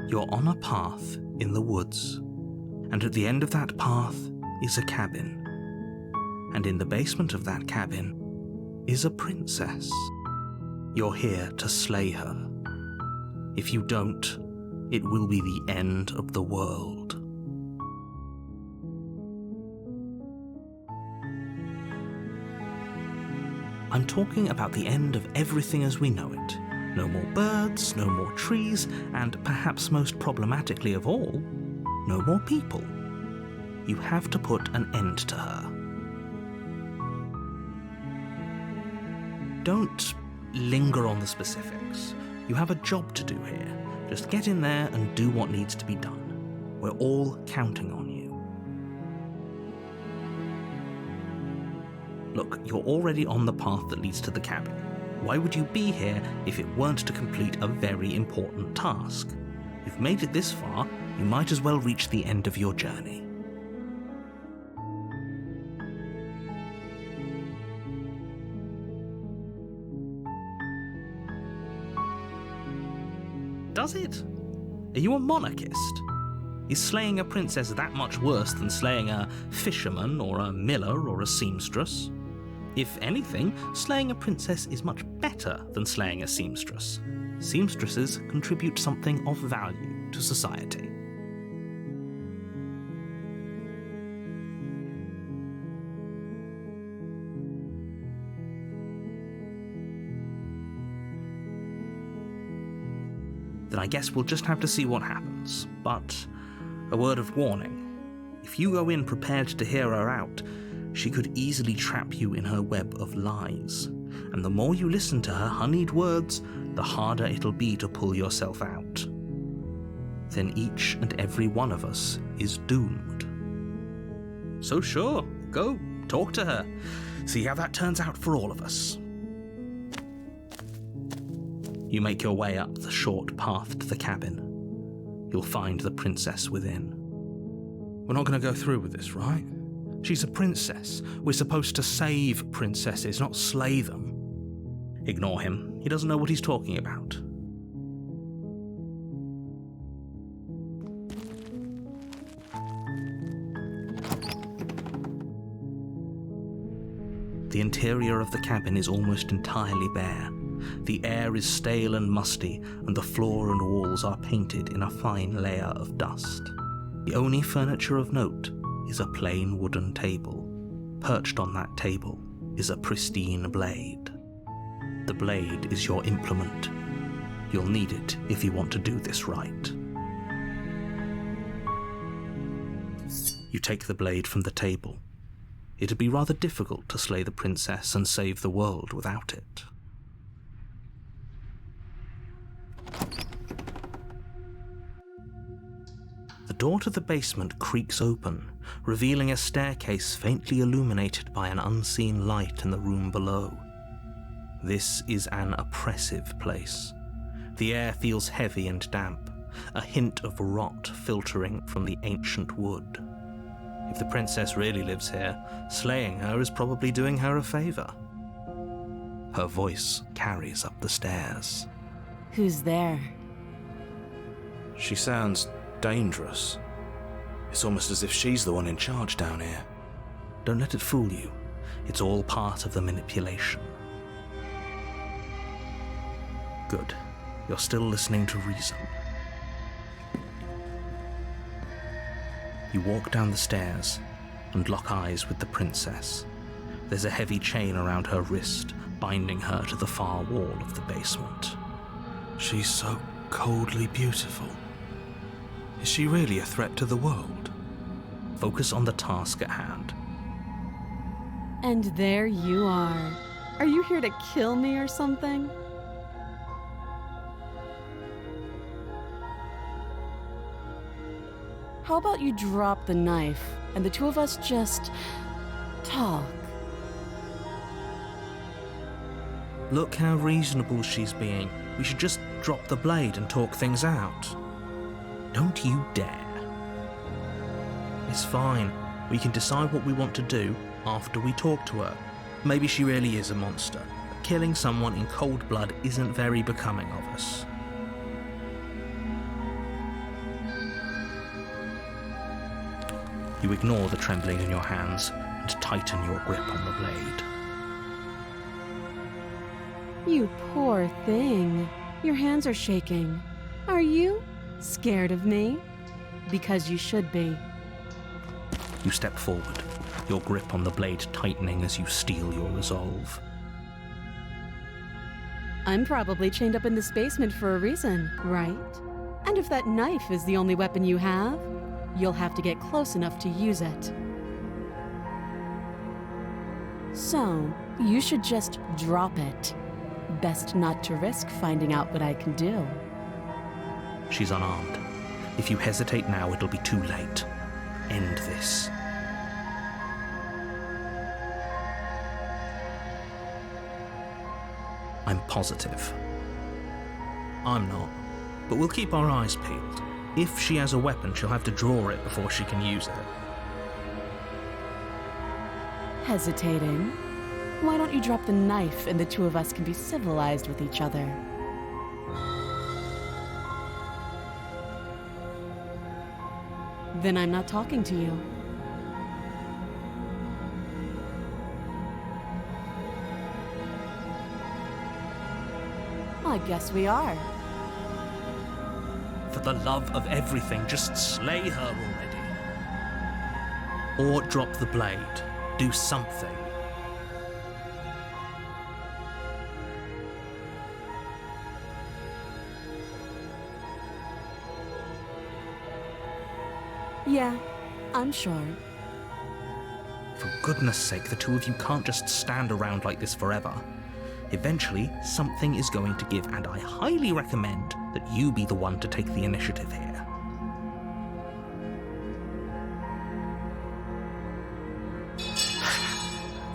You're on a path in the woods, and at the end of that path is a cabin. And in the basement of that cabin is a princess. You're here to slay her. If you don't, it will be the end of the world. I'm talking about the end of everything as we know it. No more birds, no more trees, and perhaps most problematically of all, no more people. You have to put an end to her. Don't linger on the specifics. You have a job to do here. Just get in there and do what needs to be done. We're all counting on you. Look, you're already on the path that leads to the cabin. Why would you be here if it weren't to complete a very important task? You've made it this far, you might as well reach the end of your journey. Does it? Are you a monarchist? Is slaying a princess that much worse than slaying a fisherman or a miller or a seamstress? If anything, slaying a princess is much better than slaying a seamstress. Seamstresses contribute something of value to society. Then I guess we'll just have to see what happens. But a word of warning. If you go in prepared to hear her out, she could easily trap you in her web of lies. And the more you listen to her honeyed words, the harder it'll be to pull yourself out. Then each and every one of us is doomed. So sure, go, talk to her. See how that turns out for all of us. You make your way up the short path to the cabin. You'll find the princess within. We're not going to go through with this, right? She's a princess. We're supposed to save princesses, not slay them. Ignore him. He doesn't know what he's talking about. The interior of the cabin is almost entirely bare. The air is stale and musty, and the floor and walls are painted in a fine layer of dust. The only furniture of note is a plain wooden table. Perched on that table is a pristine blade. The blade is your implement. You'll need it if you want to do this right. You take the blade from the table. It'd be rather difficult to slay the princess and save the world without it. The door to the basement creaks open, revealing a staircase faintly illuminated by an unseen light in the room below. This is an oppressive place. The air feels heavy and damp, a hint of rot filtering from the ancient wood. If the princess really lives here, slaying her is probably doing her a favor. Her voice carries up the stairs. Who's there? She sounds dangerous. It's almost as if she's the one in charge down here. Don't let it fool you. It's all part of the manipulation. Good. You're still listening to reason. You walk down the stairs and lock eyes with the princess. There's a heavy chain around her wrist, binding her to the far wall of the basement. She's so coldly beautiful. Is she really a threat to the world? Focus on the task at hand. And there you are. Are you here to kill me or something? How about you drop the knife and the two of us just talk? Look how reasonable she's being. We should just drop the blade and talk things out. Don't you dare. It's fine. We can decide what we want to do after we talk to her. Maybe she really is a monster. But killing someone in cold blood isn't very becoming of us. You ignore the trembling in your hands and tighten your grip on the blade. You poor thing. Your hands are shaking. Are you scared of me? Because you should be. You step forward, your grip on the blade tightening as you steel your resolve. I'm probably chained up in this basement for a reason, right? And if that knife is the only weapon you have, you'll have to get close enough to use it. So, you should just drop it. Best not to risk finding out what I can do. She's unarmed. If you hesitate now, it'll be too late. End this. I'm positive. I'm not, but we'll keep our eyes peeled. If she has a weapon, she'll have to draw it before she can use it. Hesitating? Why don't you drop the knife and the two of us can be civilized with each other? Then I'm not talking to you. I guess we are. For the love of everything, just slay her already. Or drop the blade. Do something. Yeah, I'm sure. For goodness sake, the two of you can't just stand around like this forever. Eventually, something is going to give, and I highly recommend that you be the one to take the initiative here.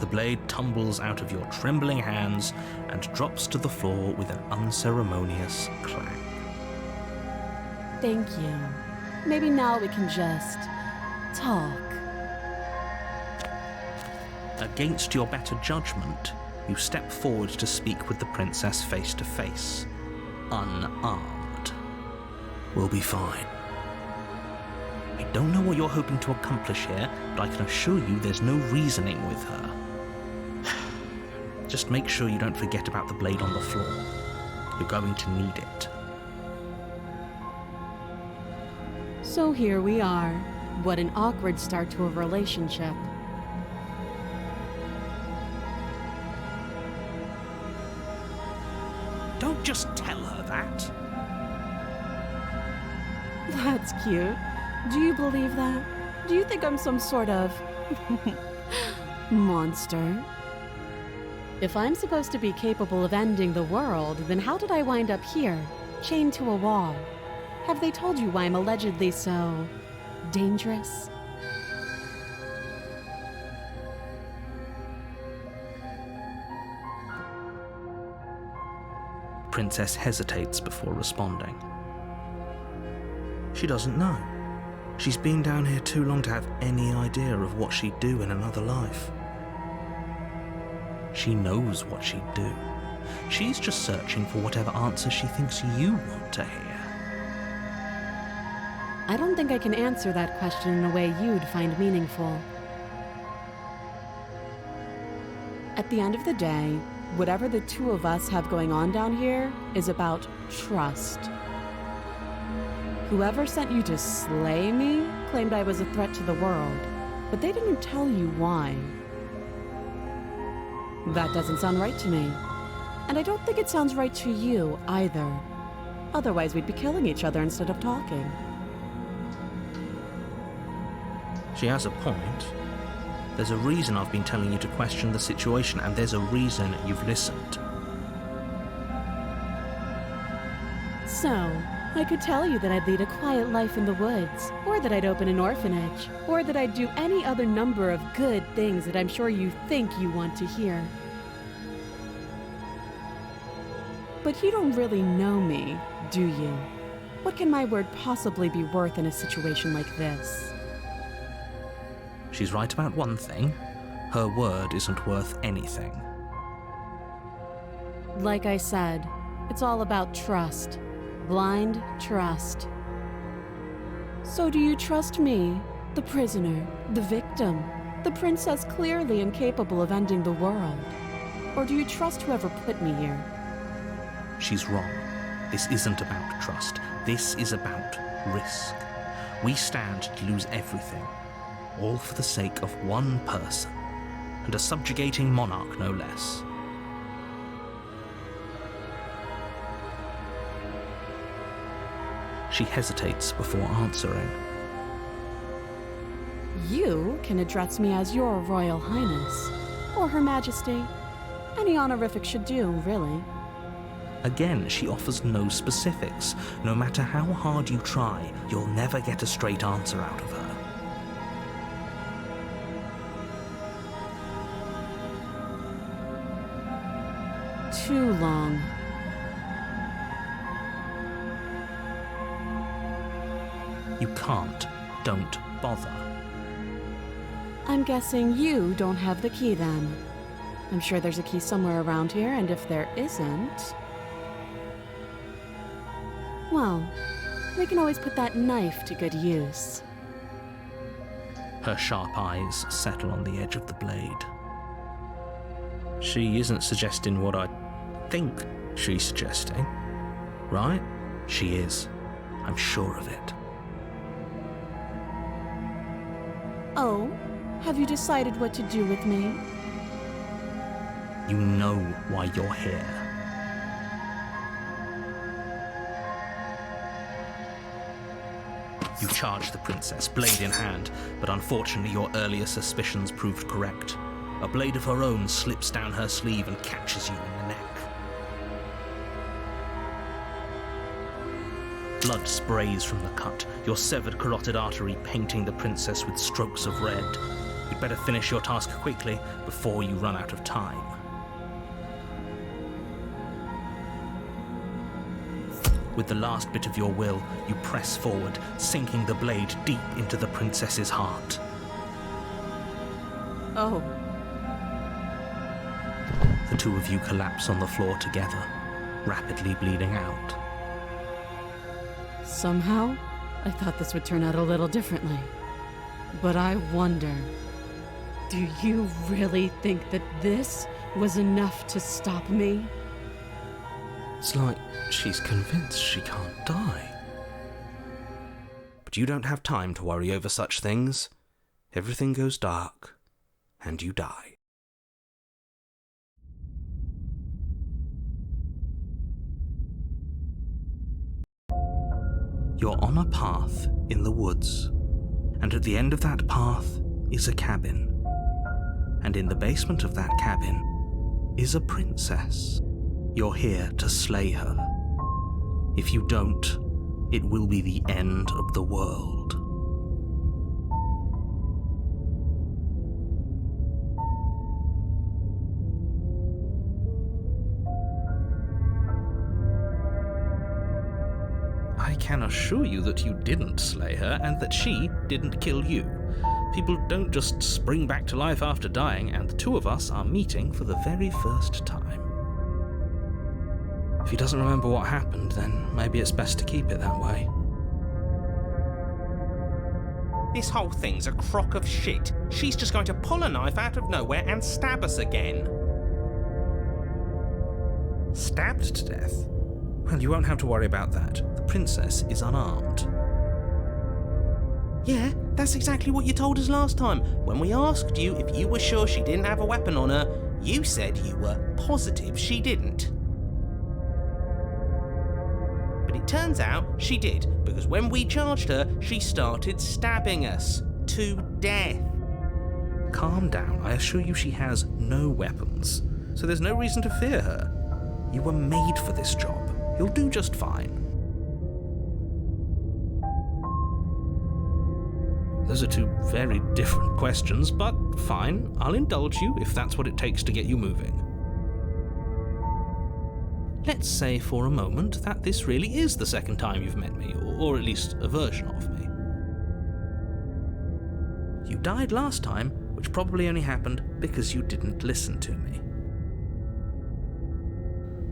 The blade tumbles out of your trembling hands and drops to the floor with an unceremonious clang. Thank you. Maybe now we can just talk. Against your better judgment, you step forward to speak with the princess face to face, unarmed. We'll be fine. I don't know what you're hoping to accomplish here, but I can assure you there's no reasoning with her. Just make sure you don't forget about the blade on the floor. You're going to need it. So here we are. What an awkward start to a relationship. Don't just tell her that. That's cute. Do you believe that? Do you think I'm some sort of monster? If I'm supposed to be capable of ending the world, then how did I wind up here, chained to a wall? Have they told you why I'm allegedly so dangerous? Princess hesitates before responding. She doesn't know. She's been down here too long to have any idea of what she'd do in another life. She knows what she'd do. She's just searching for whatever answer she thinks you want to hear. I don't think I can answer that question in a way you'd find meaningful. At the end of the day, whatever the two of us have going on down here is about trust. Whoever sent you to slay me claimed I was a threat to the world, but they didn't tell you why. That doesn't sound right to me. And I don't think it sounds right to you either. Otherwise, we'd be killing each other instead of talking. She has a point. There's a reason I've been telling you to question the situation, and there's a reason you've listened. So, I could tell you that I'd lead a quiet life in the woods, or that I'd open an orphanage, or that I'd do any other number of good things that I'm sure you think you want to hear. But you don't really know me, do you? What can my word possibly be worth in a situation like this? She's right about one thing. Her word isn't worth anything. Like I said, it's all about trust. Blind trust. So do you trust me, The prisoner, the victim, the princess clearly incapable of ending the world. Or do you trust whoever put me here? She's wrong. This isn't about trust. This is about risk. We stand to lose everything, all for the sake of one person, and a subjugating monarch no less. She hesitates before answering. You can address me as Your Royal Highness, or Her Majesty. Any honorific should do, really. Again, she offers no specifics. No matter how hard you try, you'll never get a straight answer out of her. Too long. You can't. Don't bother. I'm guessing you don't have the key then. I'm sure there's a key somewhere around here, and if there isn't... well, we can always put that knife to good use. Her sharp eyes settle on the edge of the blade. She isn't suggesting what I think she's suggesting, right? She is. I'm sure of it. Oh, have you decided what to do with me? You know why you're here. You charge the princess, blade in hand, but unfortunately your earlier suspicions proved correct. A blade of her own slips down her sleeve and catches you in the neck. Blood sprays from the cut, your severed carotid artery painting the princess with strokes of red. You'd better finish your task quickly before you run out of time. With the last bit of your will, you press forward, sinking the blade deep into the princess's heart. Oh. The two of you collapse on the floor together, rapidly bleeding out. Somehow, I thought this would turn out a little differently. But I wonder, do you really think that this was enough to stop me? It's like she's convinced she can't die. But you don't have time to worry over such things. Everything goes dark, and you die. You're on a path in the woods, and at the end of that path is a cabin. And in the basement of that cabin is a princess. You're here to slay her. If you don't, it will be the end of the world. I can assure you that you didn't slay her and that she didn't kill you. People don't just spring back to life after dying, and the two of us are meeting for the very first time. If he doesn't remember what happened, then maybe it's best to keep it that way. This whole thing's a crock of shit. She's just going to pull a knife out of nowhere and stab us again. Stabbed to death? Well, you won't have to worry about that. The princess is unarmed. Yeah, that's exactly what you told us last time. When we asked you if you were sure she didn't have a weapon on her, you said you were positive she didn't. But it turns out she did, because when we charged her, she started stabbing us to death. Calm down. I assure you she has no weapons, so there's no reason to fear her. You were made for this job. You'll do just fine. Those are two very different questions, but fine. I'll indulge you if that's what it takes to get you moving. Let's say for a moment that this really is the second time you've met me, or at least a version of me. You died last time, which probably only happened because you didn't listen to me.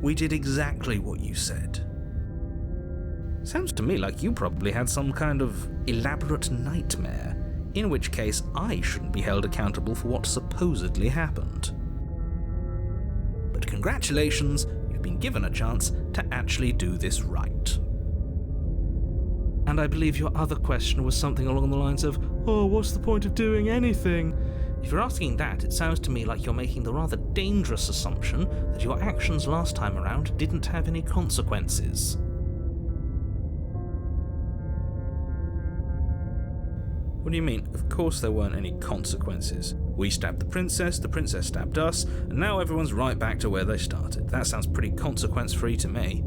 We did exactly what you said. Sounds to me like you probably had some kind of elaborate nightmare. in which case I shouldn't be held accountable for what supposedly happened. But congratulations, you've been given a chance to actually do this right. And I believe your other question was something along the lines of, oh, what's the point of doing anything? If you're asking that, it sounds to me like you're making the rather dangerous assumption that your actions last time around didn't have any consequences. What do you mean? Of course there weren't any consequences. We stabbed the princess stabbed us, and now everyone's right back to where they started. That sounds pretty consequence-free to me.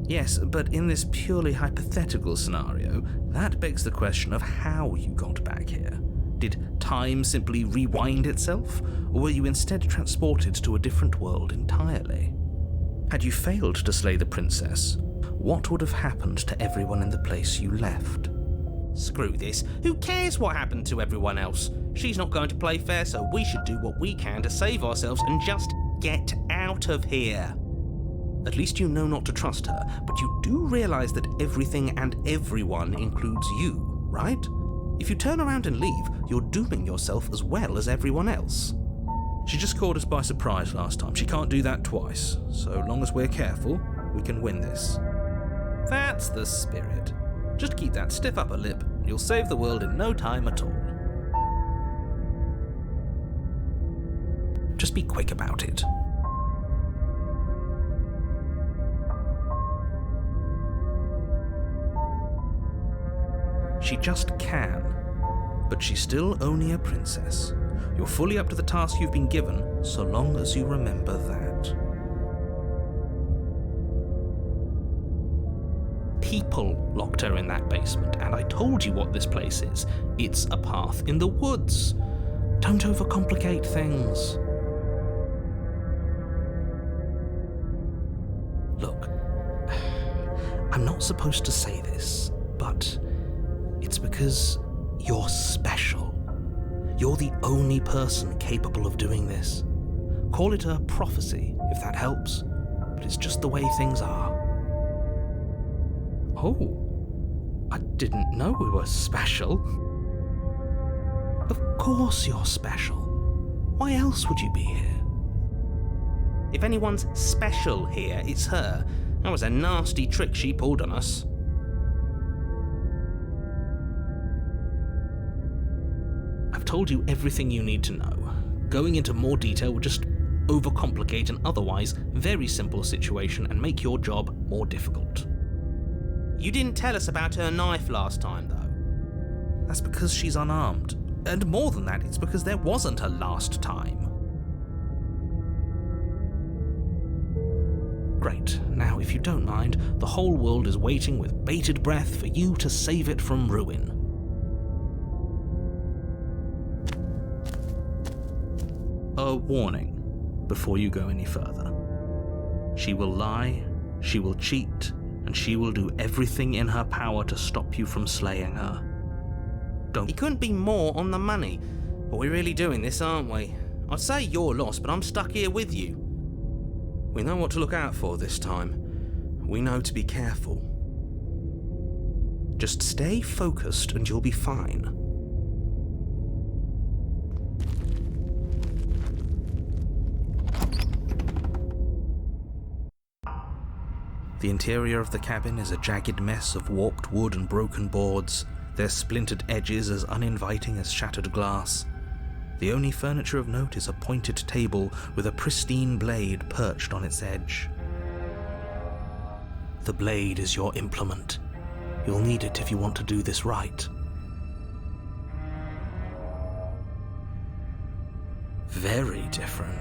Yes, but in this purely hypothetical scenario, that begs the question of how you got back here. Did time simply rewind itself, or were you instead transported to a different world entirely? Had you failed to slay the princess, what would have happened to everyone in the place you left? Screw this. Who cares what happened to everyone else? She's not going to play fair, so we should do what we can to save ourselves and just get out of here. At least you know not to trust her, but you do realise that everything and everyone includes you, right? If you turn around and leave, you're dooming yourself as well as everyone else. She just caught us by surprise last time. She can't do that twice. So long as we're careful, we can win this. That's the spirit. Just keep that stiff upper lip, and you'll save the world in no time at all. Just be quick about it. She just can, but she's still only a princess. You're fully up to the task you've been given, so long as you remember that. People locked her in that basement, and I told you what this place is. It's a path in the woods. Don't overcomplicate things. Look, I'm not supposed to say this, but it's because you're special. You're the only person capable of doing this. Call it a prophecy, if that helps, but it's just the way things are. Oh, I didn't know we were special. Of course you're special. Why else would you be here? If anyone's special here, it's her. That was a nasty trick she pulled on us. I've told you everything you need to know. Going into more detail would just overcomplicate an otherwise very simple situation and make your job more difficult. You didn't tell us about her knife last time, though. That's because she's unarmed. And more than that, it's because there wasn't a last time. Great. Now, if you don't mind, the whole world is waiting with bated breath for you to save it from ruin. A warning before you go any further. She will lie, she will cheat, and she will do everything in her power to stop you from slaying her. He couldn't be more on the money. But we're really doing this, aren't we? I'd say you're lost, but I'm stuck here with you. We know what to look out for this time. We know to be careful. Just stay focused and you'll be fine. The interior of the cabin is a jagged mess of warped wood and broken boards, their splintered edges as uninviting as shattered glass. The only furniture of note is a pointed table with a pristine blade perched on its edge. The blade is your implement. You'll need it if you want to do this right. Very different.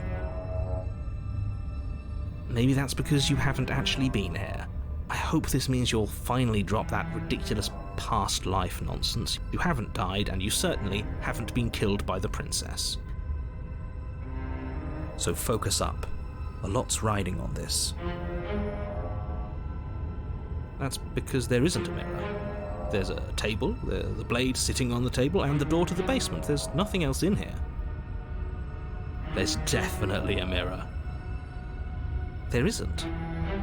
Maybe that's because you haven't actually been here. I hope this means you'll finally drop that ridiculous past life nonsense. You haven't died, and you certainly haven't been killed by the princess. So focus up. A lot's riding on this. That's because there isn't a mirror. There's a table, the blade sitting on the table, and the door to the basement. There's nothing else in here. There's definitely a mirror. There isn't.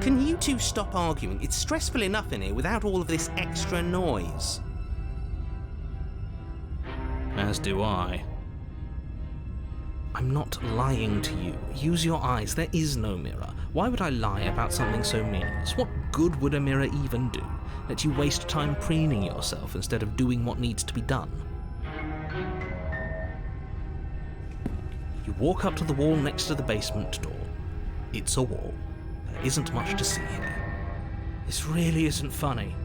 Can you two stop arguing? It's stressful enough in here without all of this extra noise. As do I. I'm not lying to you. Use your eyes. There is no mirror. Why would I lie about something so meaningless? What good would a mirror even do? Let you waste time preening yourself instead of doing what needs to be done. You walk up to the wall next to the basement door. It's a wall. There isn't much to see here. This really isn't funny.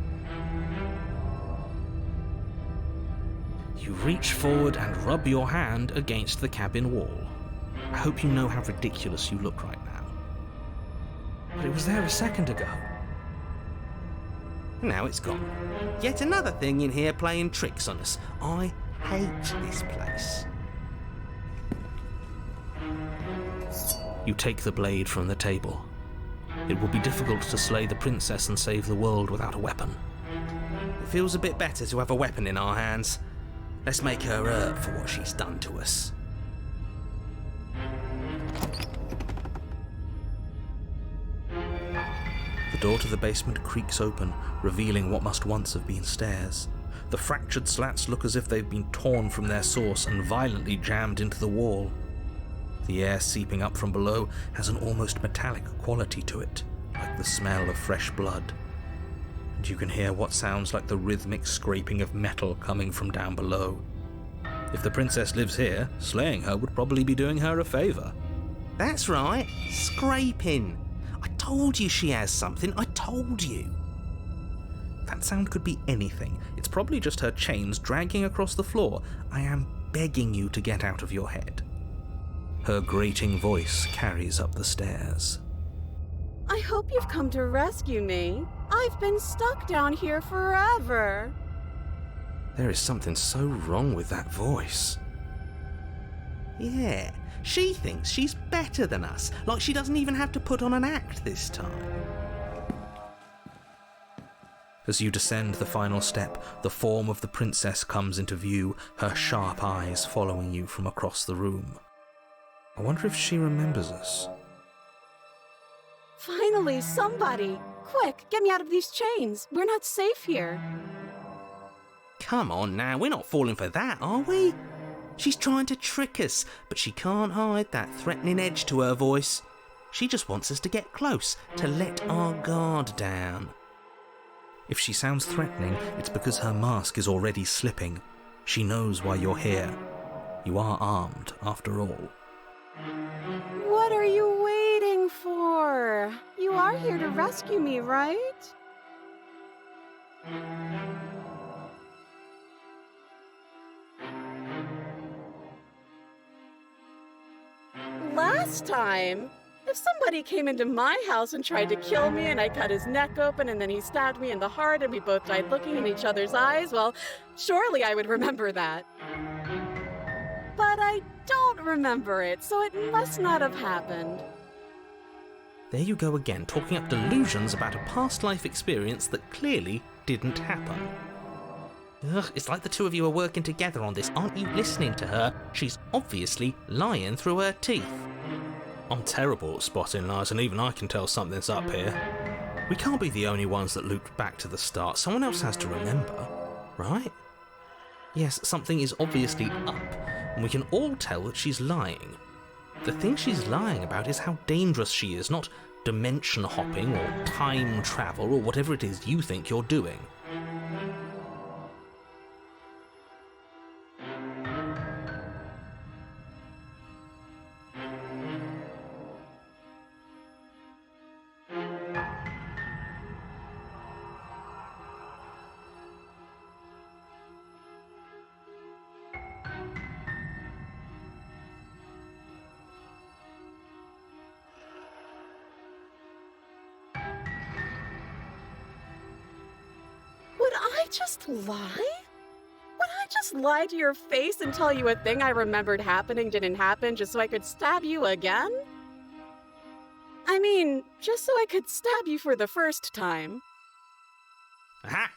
You reach forward and rub your hand against the cabin wall. I hope you know how ridiculous you look right now. But it was there a second ago. Now it's gone. Yet another thing in here playing tricks on us. I hate this place. You take the blade from the table. It will be difficult to slay the princess and save the world without a weapon. It feels a bit better to have a weapon in our hands. Let's make her hurt for what she's done to us. The door to the basement creaks open, revealing what must once have been stairs. The fractured slats look as if they've been torn from their source and violently jammed into the wall. The air seeping up from below has an almost metallic quality to it, like the smell of fresh blood. And you can hear what sounds like the rhythmic scraping of metal coming from down below. If the princess lives here, slaying her would probably be doing her a favour. That's right, scraping. I told you she has something, I told you. That sound could be anything. It's probably just her chains dragging across the floor. I am begging you to get out of your head. Her grating voice carries up the stairs. I hope you've come to rescue me. I've been stuck down here forever. There is something so wrong with that voice. Yeah, she thinks she's better than us, like she doesn't even have to put on an act this time. As you descend the final step, the form of the princess comes into view, her sharp eyes following you from across the room. I wonder if she remembers us. Finally, somebody! Quick, get me out of these chains. We're not safe here. Come on now, we're not falling for that, are we? She's trying to trick us, but she can't hide that threatening edge to her voice. She just wants us to get close, to let our guard down. If she sounds threatening, it's because her mask is already slipping. She knows why you're here. You are armed, after all. What are you waiting for? You are here to rescue me, right? Last time, if somebody came into my house and tried to kill me and I cut his neck open and then he stabbed me in the heart and we both died looking in each other's eyes, well, surely I would remember that. But I don't remember it, so it must not have happened. There you go again, talking up delusions about a past life experience that clearly didn't happen. Ugh, it's like the two of you are working together on this. Aren't you listening to her? She's obviously lying through her teeth. I'm terrible at spotting lies, and even I can tell something's up here. We can't be the only ones that looped back to the start. Someone else has to remember, right? Yes, something is obviously up, and we can all tell that she's lying. The thing she's lying about is how dangerous she is, not dimension hopping or time travel or whatever it is you think you're doing. Would I just lie? Would I just lie to your face and tell you a thing I remembered happening didn't happen just so I could stab you again? I mean, just so I could stab you for the first time. Aha!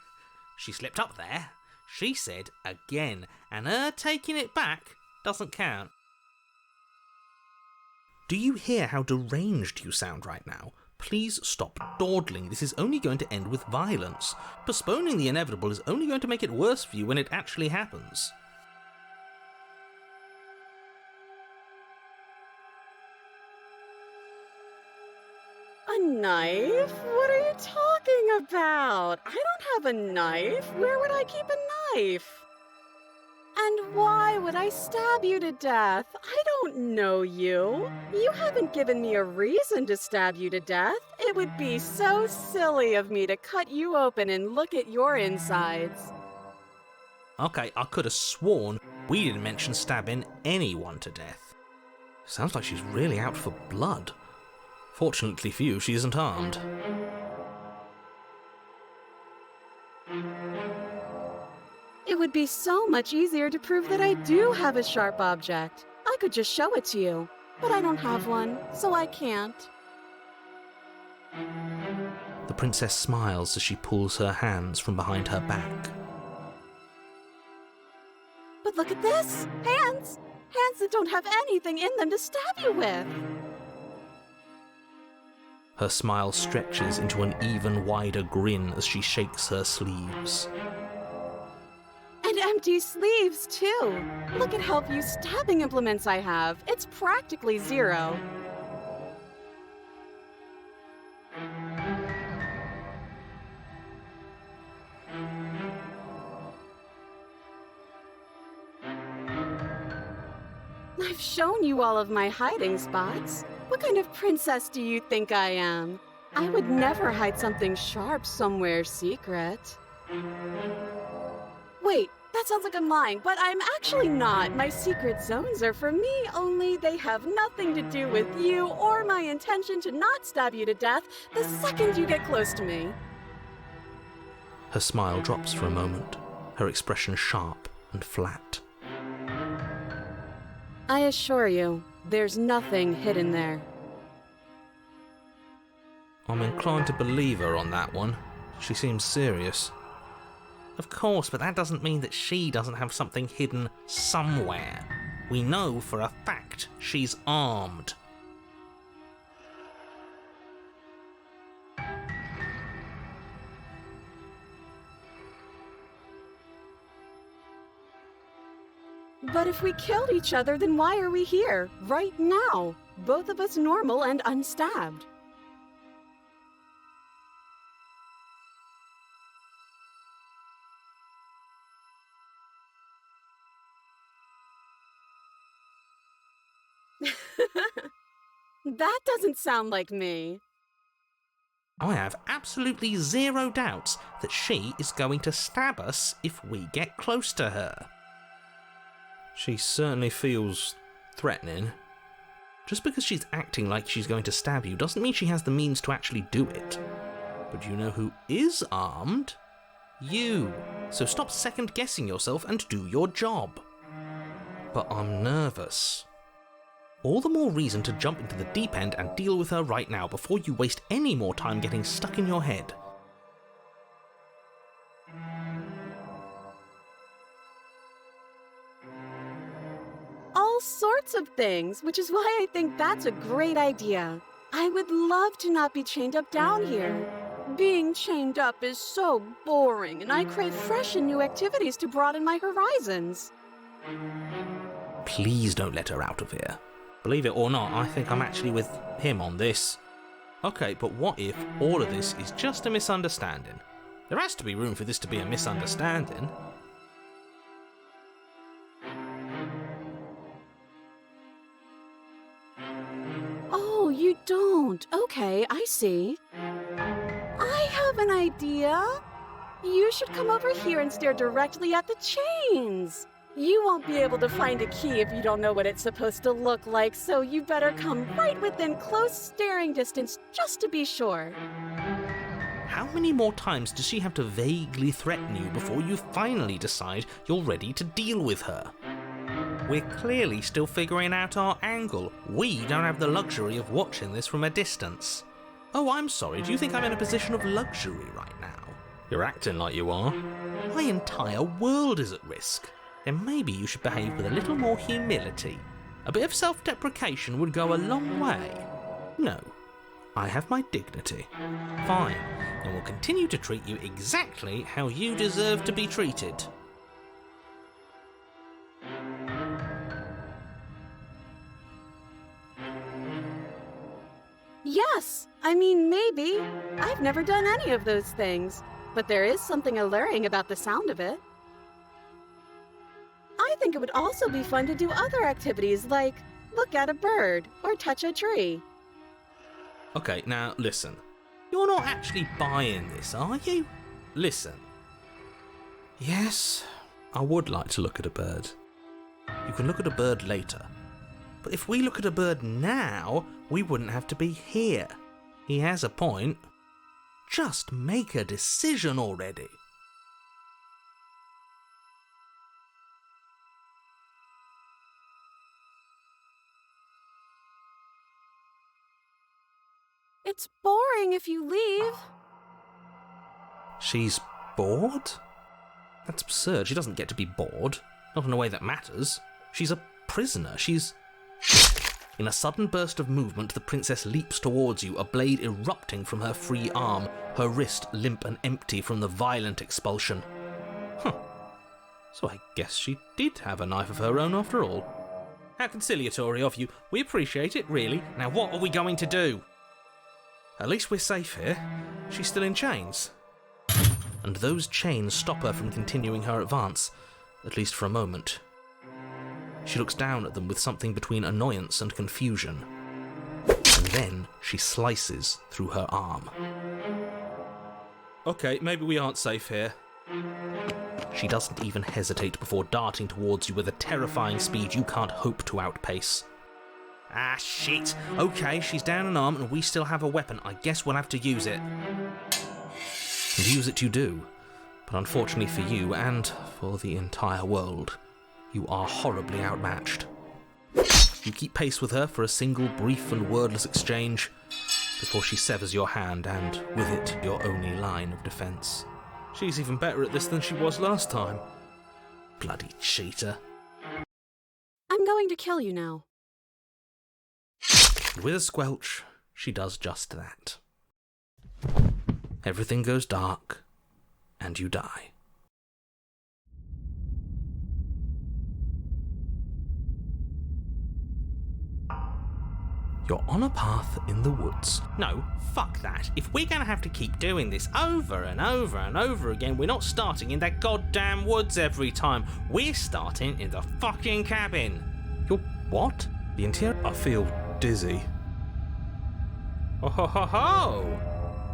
She slipped up there. She said again, and her taking it back doesn't count. Do you hear how deranged you sound right now? please stop dawdling. This is only going to end with violence. Postponing the inevitable is only going to make it worse for you when it actually happens. A knife? What are you talking about? I don't have a knife. Where would I keep a knife? And why would I stab you to death? I don't know you. You haven't given me a reason to stab you to death. It would be so silly of me to cut you open and look at your insides. Okay, I could have sworn we didn't mention stabbing anyone to death. Sounds like she's really out for blood. Fortunately for you, she isn't armed. It would be so much easier to prove that I do have a sharp object. I could just show it to you, but I don't have one, so I can't. The princess smiles as she pulls her hands from behind her back. But look at this! Hands! Hands that don't have anything in them to stab you with! Her smile stretches into an even wider grin as she shakes her sleeves. And empty sleeves, too! Look at how few stabbing implements I have. It's practically zero. I've shown you all of my hiding spots. What kind of princess do you think I am? I would never hide something sharp somewhere secret. Wait, that sounds like I'm lying, but I'm actually not. My secret zones are for me, only they have nothing to do with you or my intention to not stab you to death the second you get close to me. Her smile drops for a moment, her expression sharp and flat. I assure you, there's nothing hidden there. I'm inclined to believe her on that one. She seems serious. Of course, but that doesn't mean that she doesn't have something hidden somewhere. We know for a fact she's armed. But if we killed each other, then why are we here, right now? Both of us normal and unstabbed. That doesn't sound like me. I have absolutely zero doubts that she is going to stab us if we get close to her. She certainly feels threatening. Just because she's acting like she's going to stab you doesn't mean she has the means to actually do it. But you know who is armed? You. So stop second-guessing yourself and do your job. But I'm nervous. All the more reason to jump into the deep end and deal with her right now before you waste any more time getting stuck in your head. All sorts of things, which is why I think that's a great idea. I would love to not be chained up down here. Being chained up is so boring, and I crave fresh and new activities to broaden my horizons. Please don't let her out of here. Believe it or not, I think I'm actually with him on this. Okay, but what if all of this is just a misunderstanding? There has to be room for this to be a misunderstanding. Oh, you don't. Okay, I see. I have an idea. You should come over here and stare directly at the chains. You won't be able to find a key if you don't know what it's supposed to look like, so you better come right within close staring distance just to be sure. How many more times does she have to vaguely threaten you before you finally decide you're ready to deal with her? We're clearly still figuring out our angle. We don't have the luxury of watching this from a distance. Oh, I'm sorry, do you think I'm in a position of luxury right now? You're acting like you are. My entire world is at risk. Then maybe you should behave with a little more humility. A bit of self-deprecation would go a long way. No, I have my dignity. Fine, and will continue to treat you exactly how you deserve to be treated. Yes, I mean, maybe. I've never done any of those things, but there is something alluring about the sound of it. I think it would also be fun to do other activities like look at a bird or touch a tree. Okay, now listen. You're not actually buying this, are you? Listen. Yes, I would like to look at a bird. You can look at a bird later. But if we look at a bird now, we wouldn't have to be here. He has a point. Just make a decision already. It's boring if you leave. She's bored? That's absurd. She doesn't get to be bored. Not in a way that matters. She's a prisoner. She's... In a sudden burst of movement, the princess leaps towards you, a blade erupting from her free arm, her wrist limp and empty from the violent expulsion. Huh. So I guess she did have a knife of her own after all. How conciliatory of you. We appreciate it, really. Now what are we going to do? At least we're safe here. She's still in chains. And those chains stop her from continuing her advance, at least for a moment. She looks down at them with something between annoyance and confusion. And then she slices through her arm. Okay, maybe we aren't safe here. She doesn't even hesitate before darting towards you with a terrifying speed you can't hope to outpace. Ah, shit. Okay, she's down an arm and we still have a weapon. I guess we'll have to use it. And use it you do. But unfortunately for you, and for the entire world, you are horribly outmatched. You keep pace with her for a single brief and wordless exchange before she severs your hand and, with it, your only line of defence. She's even better at this than she was last time. Bloody cheater. I'm going to kill you now. And with a squelch, she does just that. Everything goes dark, and you die. You're on a path in the woods. No, fuck that. If we're gonna have to keep doing this over and over and over again, we're not starting in that goddamn woods every time. We're starting in the fucking cabin. You're what? The interior? I feel dizzy. Oh ho ho ho!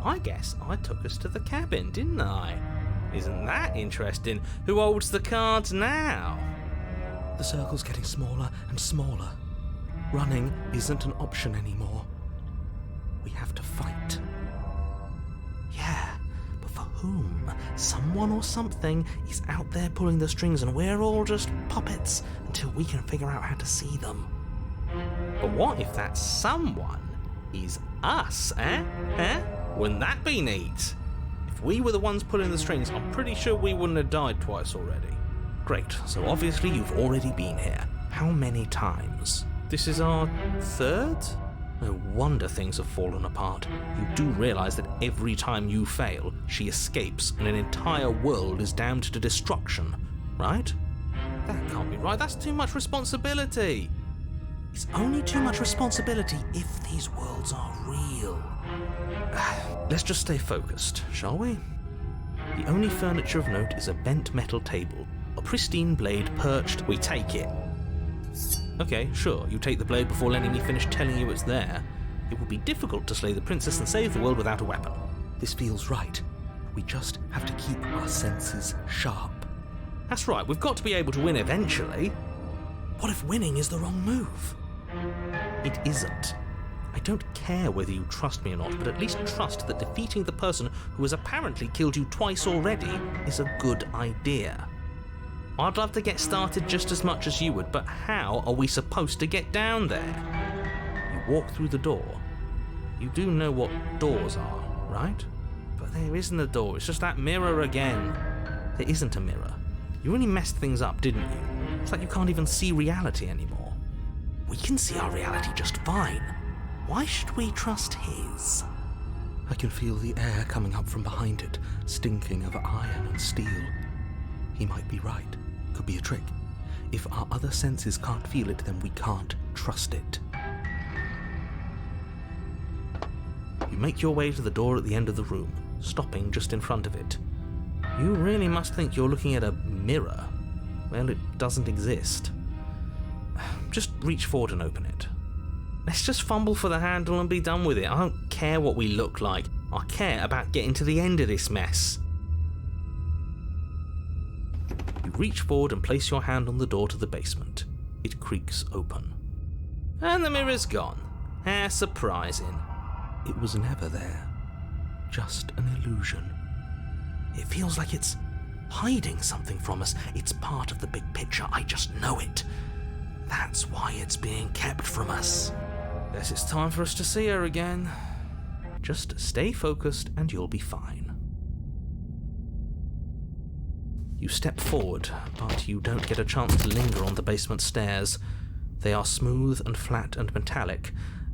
I guess I took us to the cabin, didn't I? Isn't that interesting? Who holds the cards now? The circle's getting smaller and smaller. Running isn't an option anymore. We have to fight. Yeah, but for whom? Someone or something is out there pulling the strings and we're all just puppets until we can figure out how to see them. But what if that someone is us, eh? Wouldn't that be neat? If we were the ones pulling the strings, I'm pretty sure we wouldn't have died twice already. Great, so obviously you've already been here. How many times? This is our third? No wonder things have fallen apart. You do realise that every time you fail, she escapes and an entire world is damned to destruction, right? That can't be right, that's too much responsibility. It's only too much responsibility if these worlds are real. Let's just stay focused, shall we? The only furniture of note is a bent metal table. A pristine blade perched. We take it. Okay, sure, you take the blade before letting me finish telling you it's there. It would be difficult to slay the princess and save the world without a weapon. This feels right. We just have to keep our senses sharp. That's right, we've got to be able to win eventually. What if winning is the wrong move? It isn't. I don't care whether you trust me or not, but at least trust that defeating the person who has apparently killed you twice already is a good idea. I'd love to get started just as much as you would, but how are we supposed to get down there? You walk through the door. You do know what doors are, right? But there isn't a door, it's just that mirror again. There isn't a mirror. You really messed things up, didn't you? It's like you can't even see reality anymore. We can see our reality just fine. Why should we trust his? I can feel the air coming up from behind it, stinking of iron and steel. He might be right. Could be a trick. If our other senses can't feel it, then we can't trust it. You make your way to the door at the end of the room, stopping just in front of it. You really must think you're looking at a mirror. Well, it doesn't exist. Just reach forward and open it. Let's just fumble for the handle and be done with it. I don't care what we look like. I care about getting to the end of this mess. You reach forward and place your hand on the door to the basement. It creaks open. And the mirror's gone. How surprising. It was never there. Just an illusion. It feels like it's hiding something from us. It's part of the big picture. I just know it. That's why it's being kept from us. Guess it's time for us to see her again. Just stay focused and you'll be fine. You step forward, but you don't get a chance to linger on the basement stairs. They are smooth and flat and metallic,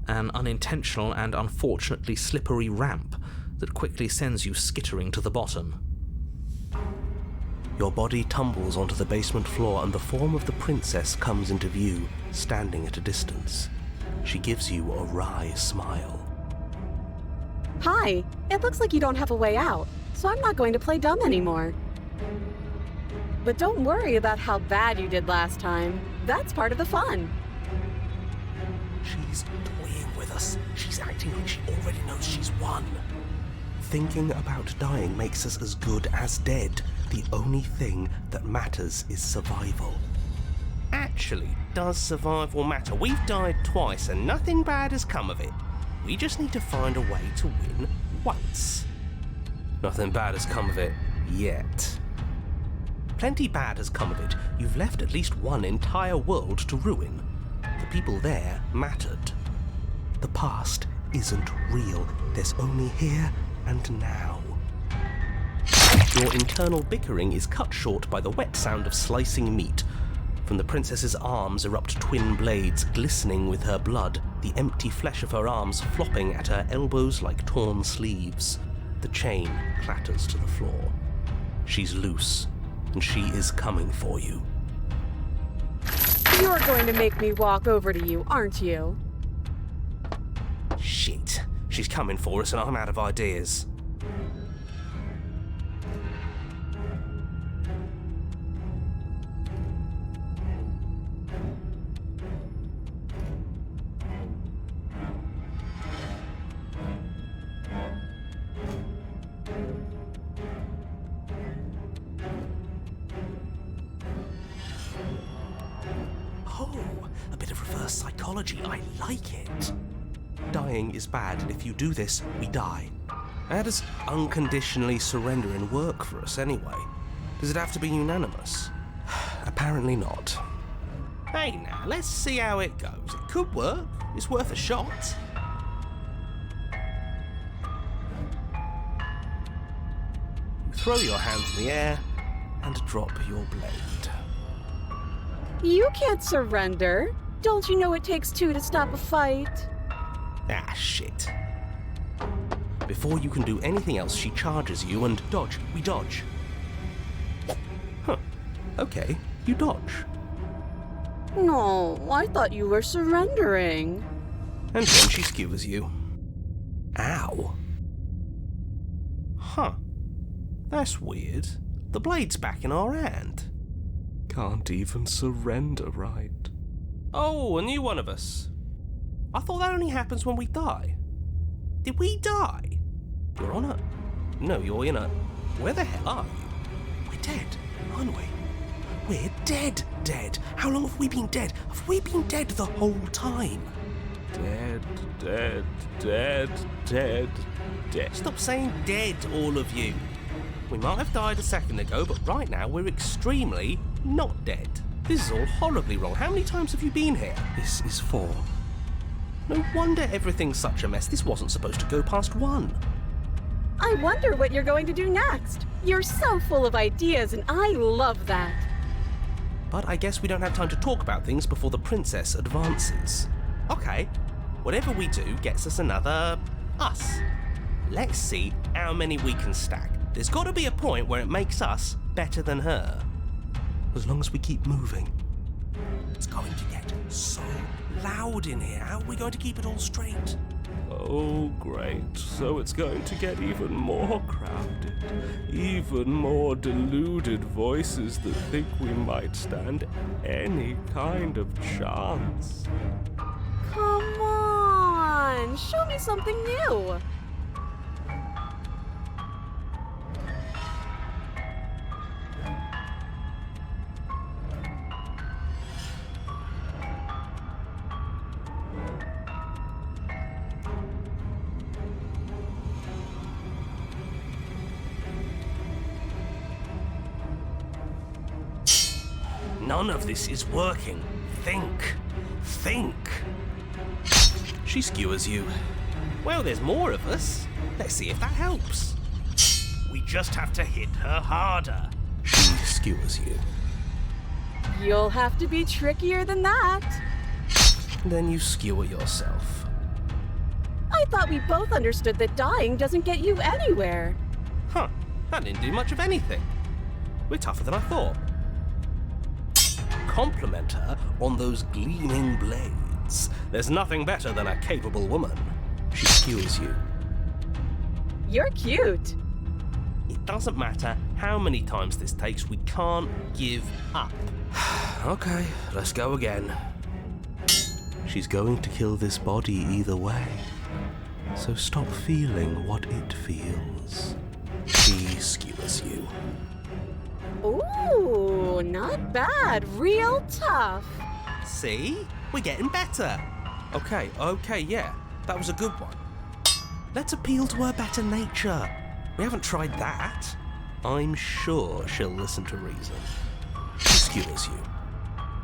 an unintentional and unfortunately slippery ramp that quickly sends you skittering to the bottom. Your body tumbles onto the basement floor and the form of the princess comes into view, standing at a distance. She gives you a wry smile. Hi, it looks like you don't have a way out, so I'm not going to play dumb anymore. But don't worry about how bad you did last time. That's part of the fun. She's toying with us. She's acting like she already knows she's won. Thinking about dying makes us as good as dead. The only thing that matters is survival. Actually, does survival matter? We've died twice and nothing bad has come of it. We just need to find a way to win once. Nothing bad has come of it yet. Plenty bad has come of it. You've left at least one entire world to ruin. The people there mattered. The past isn't real. There's only here and now. Your internal bickering is cut short by the wet sound of slicing meat. From the princess's arms erupt twin blades glistening with her blood, the empty flesh of her arms flopping at her elbows like torn sleeves. The chain clatters to the floor. She's loose, and she is coming for you. You're going to make me walk over to you, aren't you? Shit. She's coming for us and I'm out of ideas. Oh, a bit of reverse psychology. I like it. Dying is bad, and if you do this, we die. How does unconditionally surrendering work for us anyway? Does it have to be unanimous? Apparently not. Hey now, let's see how it goes. It could work. It's worth a shot. You throw your hands in the air and drop your blade. You can't surrender. Don't you know it takes two to stop a fight? Ah, shit. Before you can do anything else, she charges you and dodge. We dodge. Huh. Okay, you dodge. No, I thought you were surrendering. And then she skewers you. Ow. Huh. That's weird. The blade's back in our hand. Can't even surrender right. Oh, a new one of us. I thought that only happens when we die. Did we die? You're on a... No, you're in a... Where the hell are you? We're dead, aren't we? We're dead. How long have we been dead? Have we been dead the whole time? Dead. Stop saying dead, all of you. We might have died a second ago, but right now we're extremely not dead. This is all horribly wrong. How many times have you been here? This is 4. No wonder everything's such a mess. This wasn't supposed to go past 1. I wonder what you're going to do next. You're so full of ideas, and I love that. But I guess we don't have time to talk about things before the princess advances. Okay, Whatever we do gets us another us. Let's see how many we can stack. There's got to be a point where it makes us better than her. As long as we keep moving. It's going to get so loud in here. How are we going to keep it all straight? Oh, great. So it's going to get even more crowded. Even more deluded voices that think we might stand any kind of chance. Come on, show me something new. None of this is working. Think. She skewers you. Well, there's more of us. Let's see if that helps. We just have to hit her harder. She skewers you. You'll have to be trickier than that. Then you skewer yourself. I thought we both understood that dying doesn't get you anywhere. Huh, that didn't do much of anything. We're tougher than I thought. Compliment her on those gleaming blades. There's nothing better than a capable woman. She skewers you. You're cute. It doesn't matter how many times this takes, we can't give up. Okay, let's go again. She's going to kill this body either way. So stop feeling what it feels. She skewers you. Ooh, not bad. Real tough. See? We're getting better. Okay, yeah. That was a good one. Let's appeal to her better nature. We haven't tried that. I'm sure she'll listen to reason. She skewers you.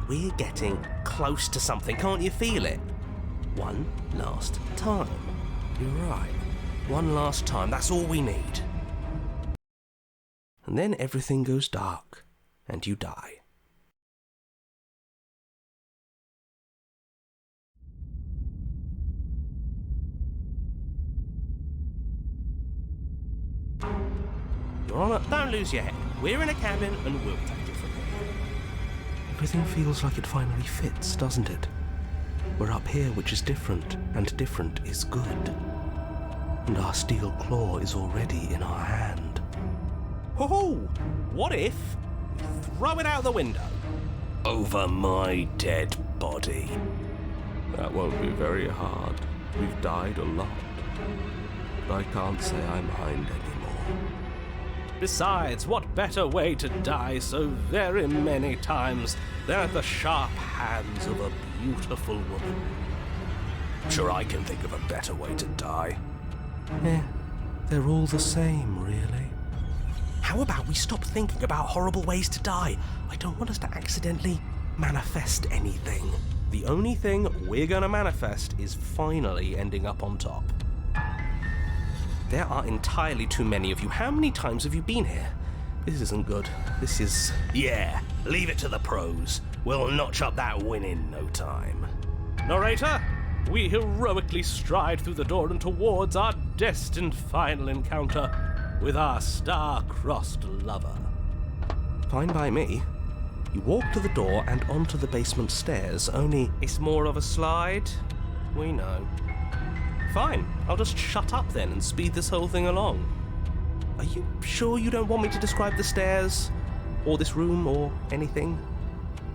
We're getting close to something. Can't you feel it? One last time. You're right. One last time. That's all we need. And then everything goes dark, and you die. You're on a... Don't lose your head. We're in a cabin, and we'll take it from here. Everything feels like it finally fits, doesn't it? We're up here, which is different, and different is good. And our steel claw is already in our hand. Ho-ho! What if we throw it out the window? Over my dead body. That won't be very hard. We've died a lot. But I can't say I mind anymore. Besides, what better way to die so very many times than at the sharp hands of a beautiful woman? Sure, I can think of a better way to die. They're all the same, really. How about we stop thinking about horrible ways to die? I don't want us to accidentally manifest anything. The only thing we're going to manifest is finally ending up on top. There are entirely too many of you. How many times have you been here? This isn't good. This is... Yeah, leave it to the pros. We'll notch up that win in no time. Narrator, we heroically stride through the door and towards our destined final encounter with our star-crossed lover. Fine by me. You walk to the door and onto the basement stairs, only it's more of a slide. We know. Fine, I'll just shut up then and speed this whole thing along. Are you sure you don't want me to describe the stairs, or this room, or anything?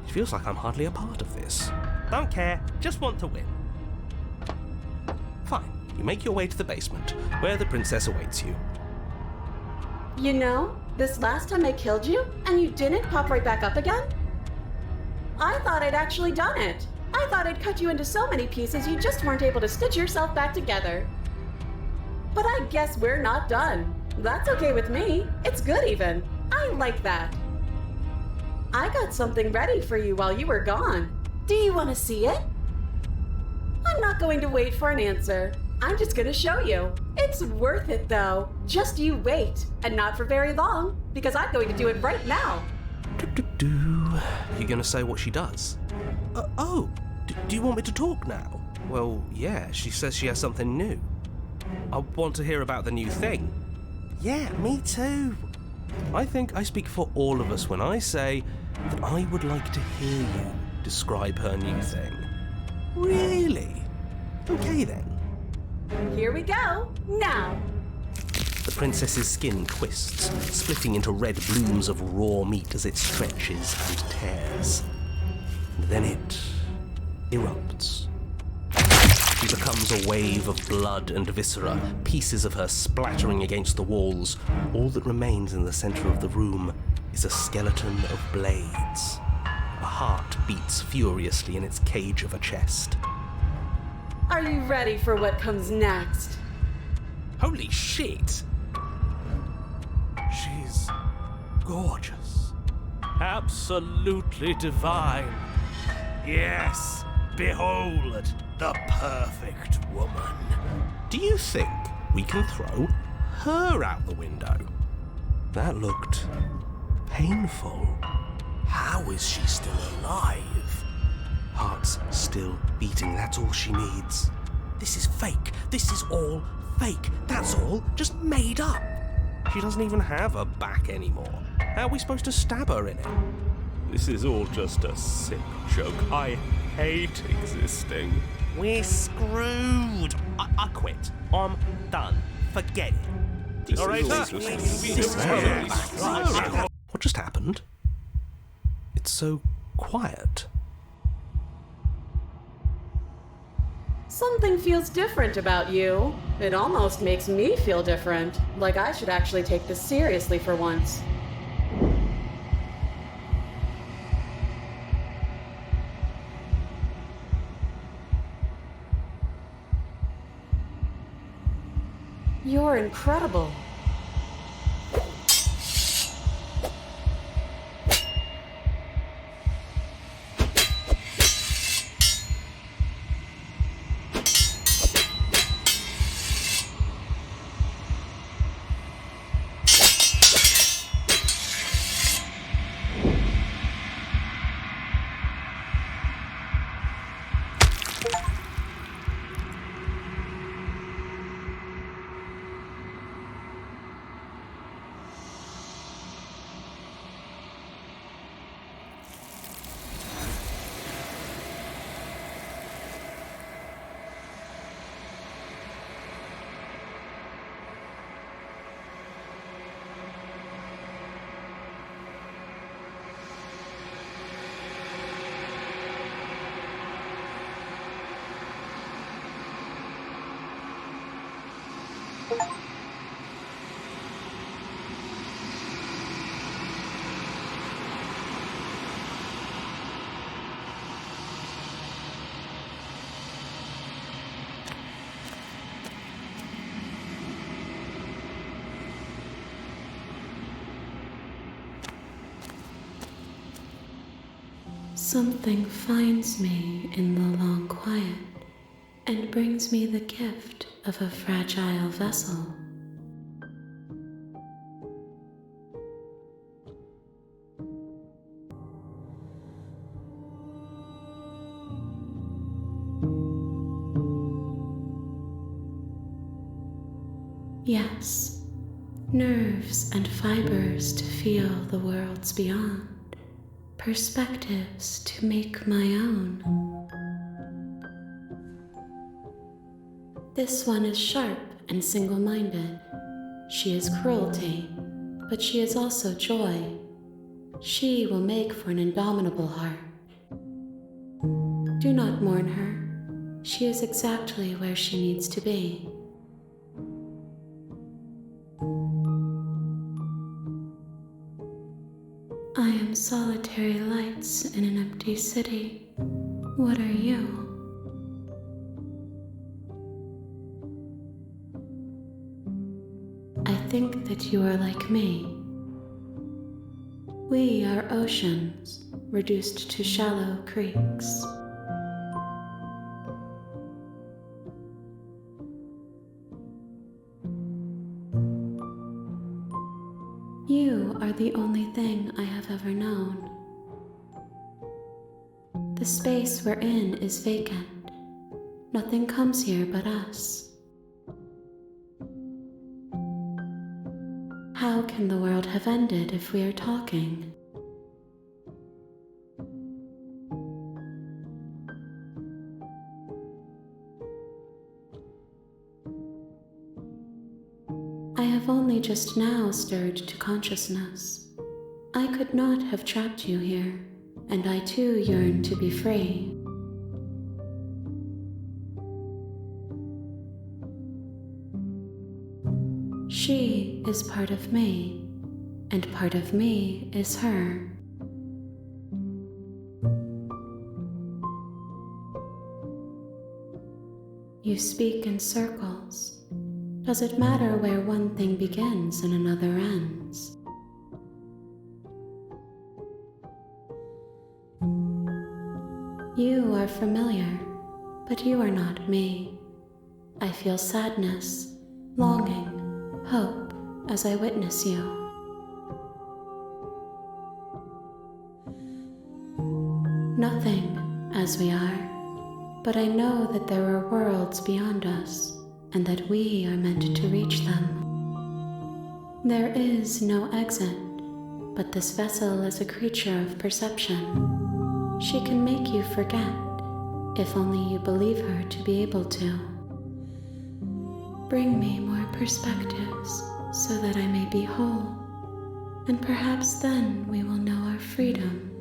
It feels like I'm hardly a part of this. Don't care, just want to win. Fine, you make your way to the basement, where the princess awaits you. You know, this last time I killed you, and you didn't pop right back up again? I thought I'd actually done it. I thought I'd cut you into so many pieces you just weren't able to stitch yourself back together. But I guess we're not done. That's okay with me. It's good even. I like that. I got something ready for you while you were gone. Do you want to see it? I'm not going to wait for an answer. I'm just going to show you. It's worth it though. Just you wait. And not for very long, because I'm going to do it right now. You gonna say what she does? Do you want me to talk now? Well, yeah, she says she has something new. I want to hear about the new thing. Yeah, me too. I think I speak for all of us when I say that I would like to hear you describe her new thing. Really? Okay then. Here we go, now! The princess's skin twists, splitting into red blooms of raw meat as it stretches and tears. And then it erupts. She becomes a wave of blood and viscera, pieces of her splattering against the walls. All that remains in the center of the room is a skeleton of blades. A heart beats furiously in its cage of a chest. Are you ready for what comes next? Holy shit! She's gorgeous. Absolutely divine. Yes, behold, the perfect woman. Do you think we can throw her out the window? That looked painful. How is she still alive? Heart's still beating, that's all she needs. This is fake. This is all fake. That's all just made up. She doesn't even have a back anymore. How are we supposed to stab her in it? This is all just a sick joke. I hate existing. We're screwed. I quit. I'm done. Forget it. All right, What just happened? It's so quiet. Something feels different about you. It almost makes me feel different, like I should actually take this seriously for once. You're incredible. Something finds me in the long quiet and brings me the gift of a fragile vessel. Yes, nerves and fibers to feel the worlds beyond. Perspectives to make my own. This one is sharp and single-minded. She is cruelty, but she is also joy. She will make for an indomitable heart. Do not mourn her. She is exactly where she needs to be. I am solitary lights in an empty city. What are you? I think that you are like me. We are oceans, reduced to shallow creeks. You are the only thing I have ever known. The The space we're in is vacant. Nothing comes here but us. How can the world have ended if we are talking? I have only just now stirred to consciousness. I could not have trapped you here, and I too yearn to be free. She is part of me, and part of me is her. You speak in circles. Does it matter where one thing begins and another ends? You are familiar, but you are not me. I feel sadness, longing, hope as I witness you. Nothing as we are, but I know that there are worlds beyond us, and that we are meant to reach them. There is no exit, but this vessel is a creature of perception. She can make you forget, if only you believe her to be able to. Bring me more perspectives, so that I may be whole, and perhaps then we will know our freedom.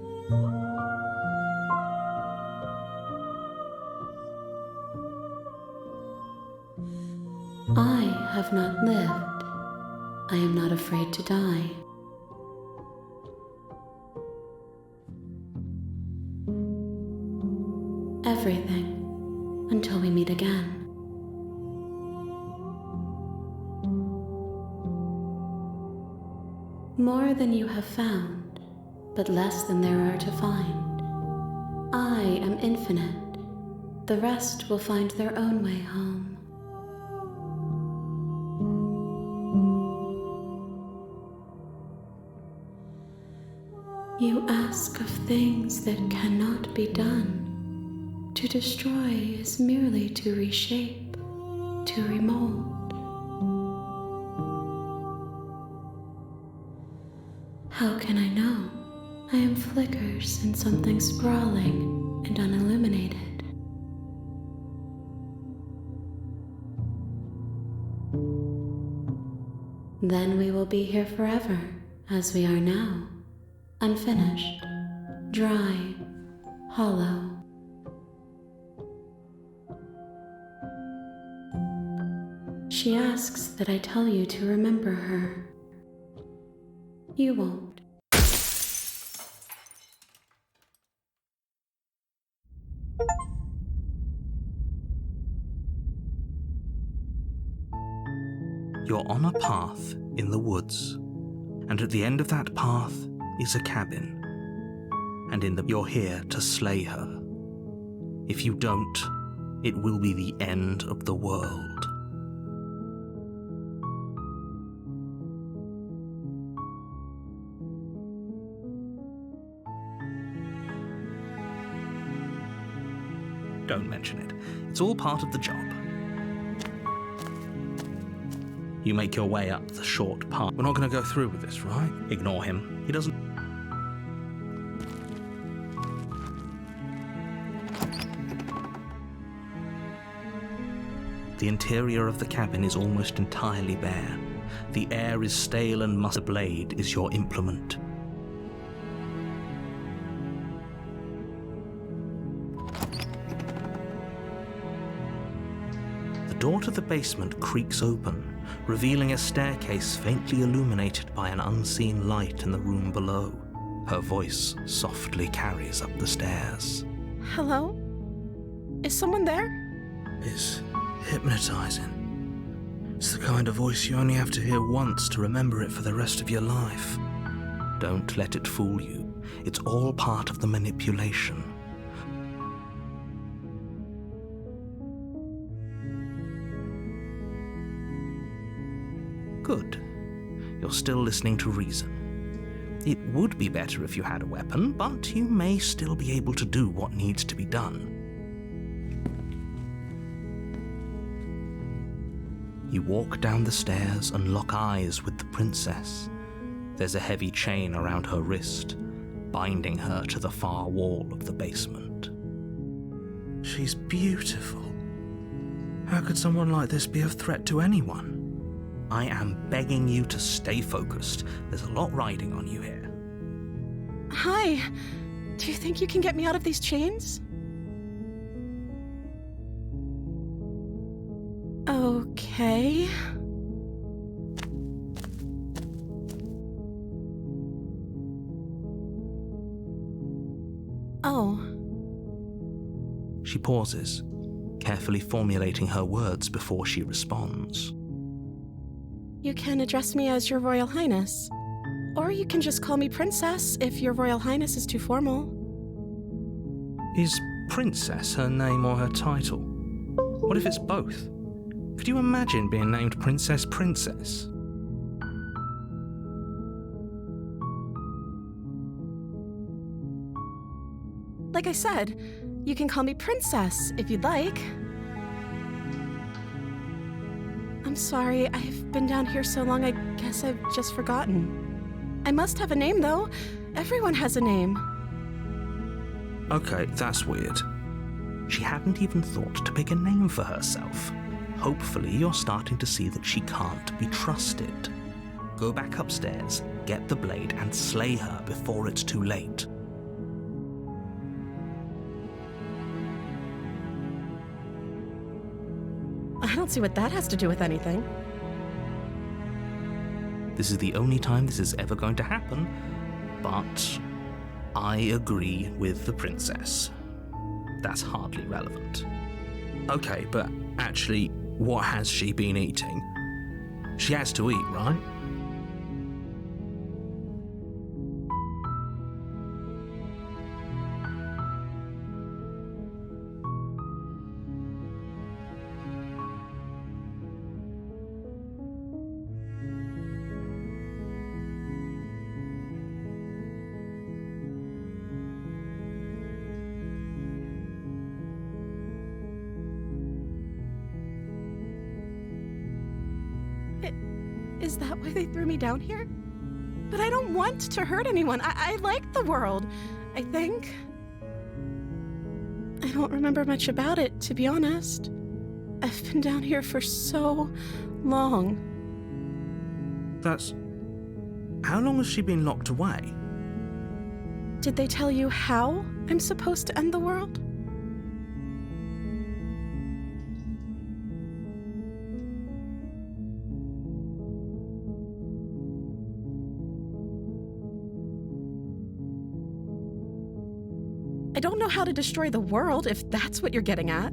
I have not lived. I am not afraid to die. Everything, until we meet again. More than you have found, but less than there are to find. I am infinite. The rest will find their own way home. You ask of things that cannot be done. To destroy is merely to reshape, to remold. How can I know? I am flickers in something sprawling and unilluminated. Then we will be here forever, as we are now. Unfinished, dry, hollow. She asks that I tell you to remember her. You won't. You're on a path in the woods, and at the end of that path is a cabin, and you're here to slay her. If you don't, it will be the end of the world. Don't mention it. It's all part of the job. You make your way up the short path. We're not going to go through with this, right? Ignore him. He doesn't. The interior of the cabin is almost entirely bare. The air is stale and musty. The blade is your implement. The door to the basement creaks open, revealing a staircase faintly illuminated by an unseen light in the room below. Her voice softly carries up the stairs. Hello? Is someone there? It's hypnotizing. It's the kind of voice you only have to hear once to remember it for the rest of your life. Don't let it fool you. It's all part of the manipulation. Good. You're still listening to reason. It would be better if you had a weapon, but you may still be able to do what needs to be done. You walk down the stairs and lock eyes with the princess. There's a heavy chain around her wrist, binding her to the far wall of the basement. She's beautiful. How could someone like this be a threat to anyone? I am begging you to stay focused. There's a lot riding on you here. Hi. Do you think you can get me out of these chains? Okay. Oh. She pauses, carefully formulating her words before she responds. You can address me as Your Royal Highness. Or you can just call me Princess if Your Royal Highness is too formal. Is Princess her name or her title? What if it's both? Could you imagine being named Princess Princess? Like I said, you can call me Princess if you'd like. I'm sorry, I've been down here so long I guess I've just forgotten. I must have a name though. Everyone has a name. Okay, that's weird. She hadn't even thought to pick a name for herself. Hopefully you're starting to see that she can't be trusted. Go back upstairs, get the blade, and slay her before it's too late. I don't see what that has to do with anything. This is the only time this is ever going to happen, but I agree with the princess. That's hardly relevant. Okay, but actually, what has she been eating? She has to eat, right? Is that why they threw me down here? But I don't want to hurt anyone. I like the world, I think. I don't remember much about it, to be honest. I've been down here for so long. That's... How long has she been locked away? Did they tell you how I'm supposed to end the world? I don't know how to destroy the world, if that's what you're getting at.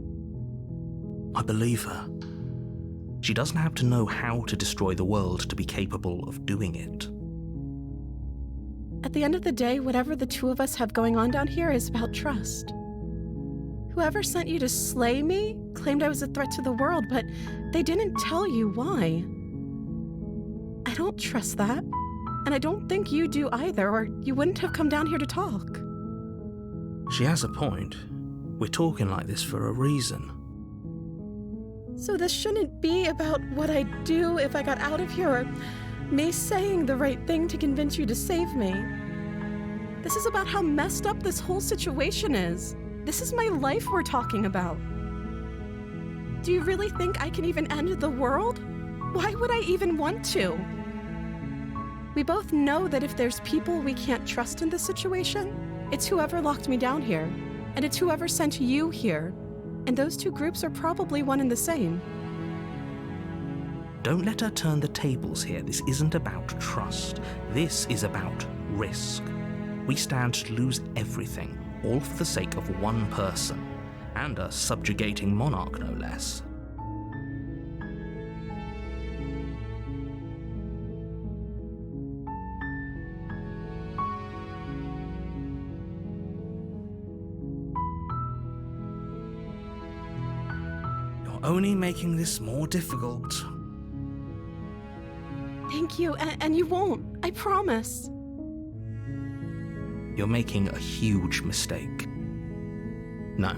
I believe her. She doesn't have to know how to destroy the world to be capable of doing it. At the end of the day, whatever the two of us have going on down here is about trust. Whoever sent you to slay me claimed I was a threat to the world, but they didn't tell you why. I don't trust that, and I don't think you do either, or you wouldn't have come down here to talk. She has a point. We're talking like this for a reason. So this shouldn't be about what I'd do if I got out of here, or me saying the right thing to convince you to save me. This is about how messed up this whole situation is. This is my life we're talking about. Do you really think I can even end the world? Why would I even want to? We both know that if there's people we can't trust in this situation, it's whoever locked me down here, and it's whoever sent you here. And those two groups are probably one and the same. Don't let her turn the tables here. This isn't about trust. This is about risk. We stand to lose everything, all for the sake of one person, and a subjugating monarch, no less. Only making this more difficult. Thank you, and you won't, I promise. You're making a huge mistake. No,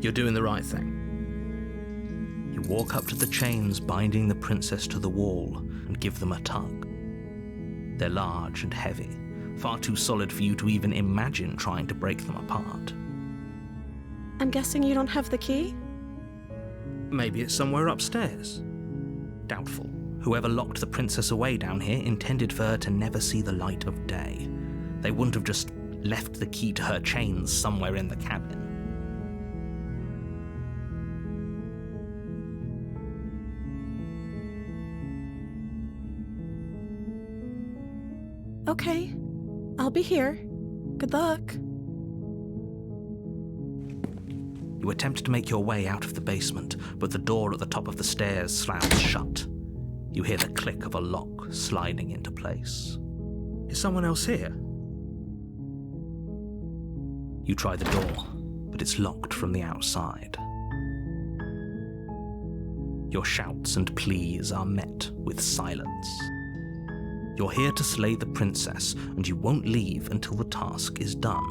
you're doing the right thing. You walk up to the chains binding the princess to the wall and give them a tug. They're large and heavy, far too solid for you to even imagine trying to break them apart. I'm guessing you don't have the key? Maybe it's somewhere upstairs. Doubtful. Whoever locked the princess away down here intended for her to never see the light of day. They wouldn't have just left the key to her chains somewhere in the cabin. Okay, I'll be here. Good luck. You attempt to make your way out of the basement, but the door at the top of the stairs slams shut. You hear the click of a lock sliding into place. Is someone else here? You try the door, but it's locked from the outside. Your shouts and pleas are met with silence. You're here to slay the princess, and you won't leave until the task is done.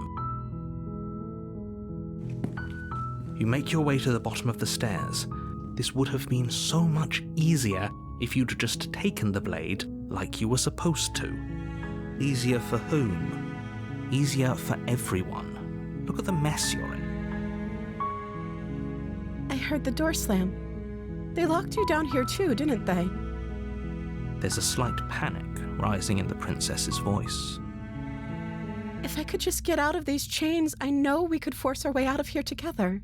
You make your way to the bottom of the stairs. This would have been so much easier if you'd just taken the blade like you were supposed to. Easier for whom? Easier for everyone. Look at the mess you're in. I heard the door slam. They locked you down here too, didn't they? There's a slight panic rising in the princess's voice. If I could just get out of these chains, I know we could force our way out of here together.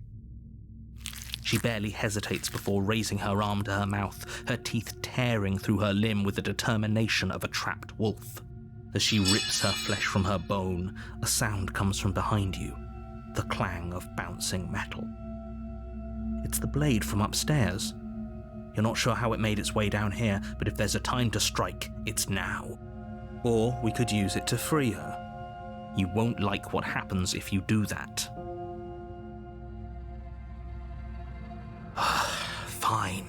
She barely hesitates before raising her arm to her mouth, her teeth tearing through her limb with the determination of a trapped wolf. As she rips her flesh from her bone, a sound comes from behind you, the clang of bouncing metal. It's the blade from upstairs. You're not sure how it made its way down here, but if there's a time to strike, it's now. Or we could use it to free her. You won't like what happens if you do that. Fine.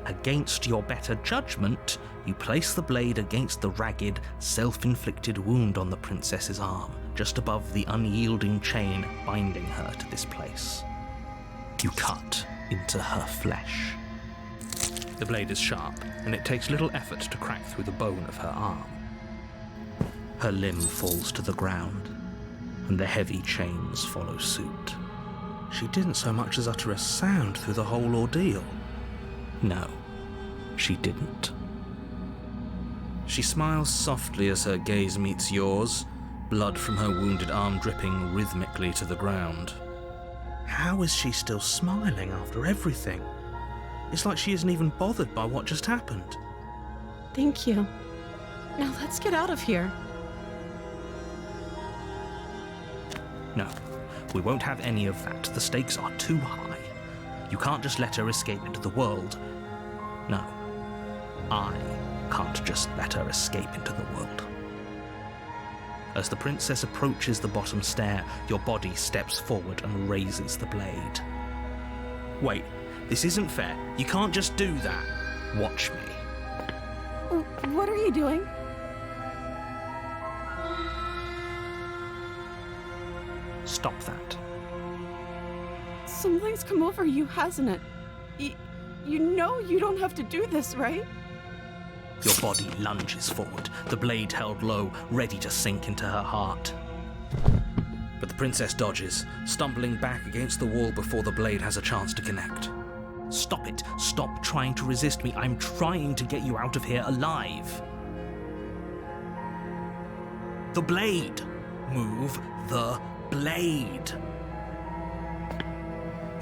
Against your better judgment, you place the blade against the ragged, self-inflicted wound on the princess's arm, just above the unyielding chain binding her to this place. You cut into her flesh. The blade is sharp, and it takes little effort to crack through the bone of her arm. Her limb falls to the ground, and the heavy chains follow suit. She didn't so much as utter a sound through the whole ordeal. No, she didn't. She smiles softly as her gaze meets yours, blood from her wounded arm dripping rhythmically to the ground. How is she still smiling after everything? It's like she isn't even bothered by what just happened. Thank you. Now let's get out of here. No, we won't have any of that. The stakes are too high. You can't just let her escape into the world. No, I can't just let her escape into the world. As the princess approaches the bottom stair, your body steps forward and raises the blade. Wait, this isn't fair. You can't just do that. Watch me. What are you doing? Stop that. Something's come over you, hasn't it? You know you don't have to do this, right? Your body lunges forward, the blade held low, ready to sink into her heart. But the princess dodges, stumbling back against the wall before the blade has a chance to connect. Stop it. Stop trying to resist me. I'm trying to get you out of here alive. The blade. Move the blade.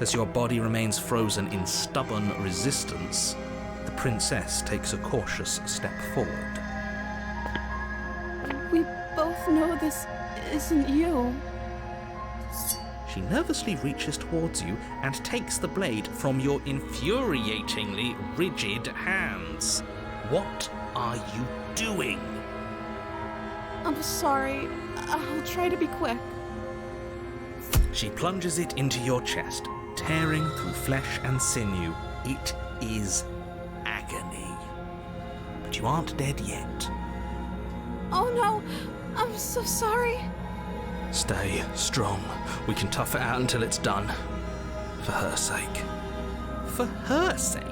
As your body remains frozen in stubborn resistance, the princess takes a cautious step forward. We both know this isn't you. She nervously reaches towards you and takes the blade from your infuriatingly rigid hands. What are you doing? I'm sorry. I'll try to be quick. She plunges it into your chest, tearing through flesh and sinew. It is agony. But you aren't dead yet. Oh no! I'm so sorry. Stay strong. We can tough it out until it's done. For her sake. For her sake?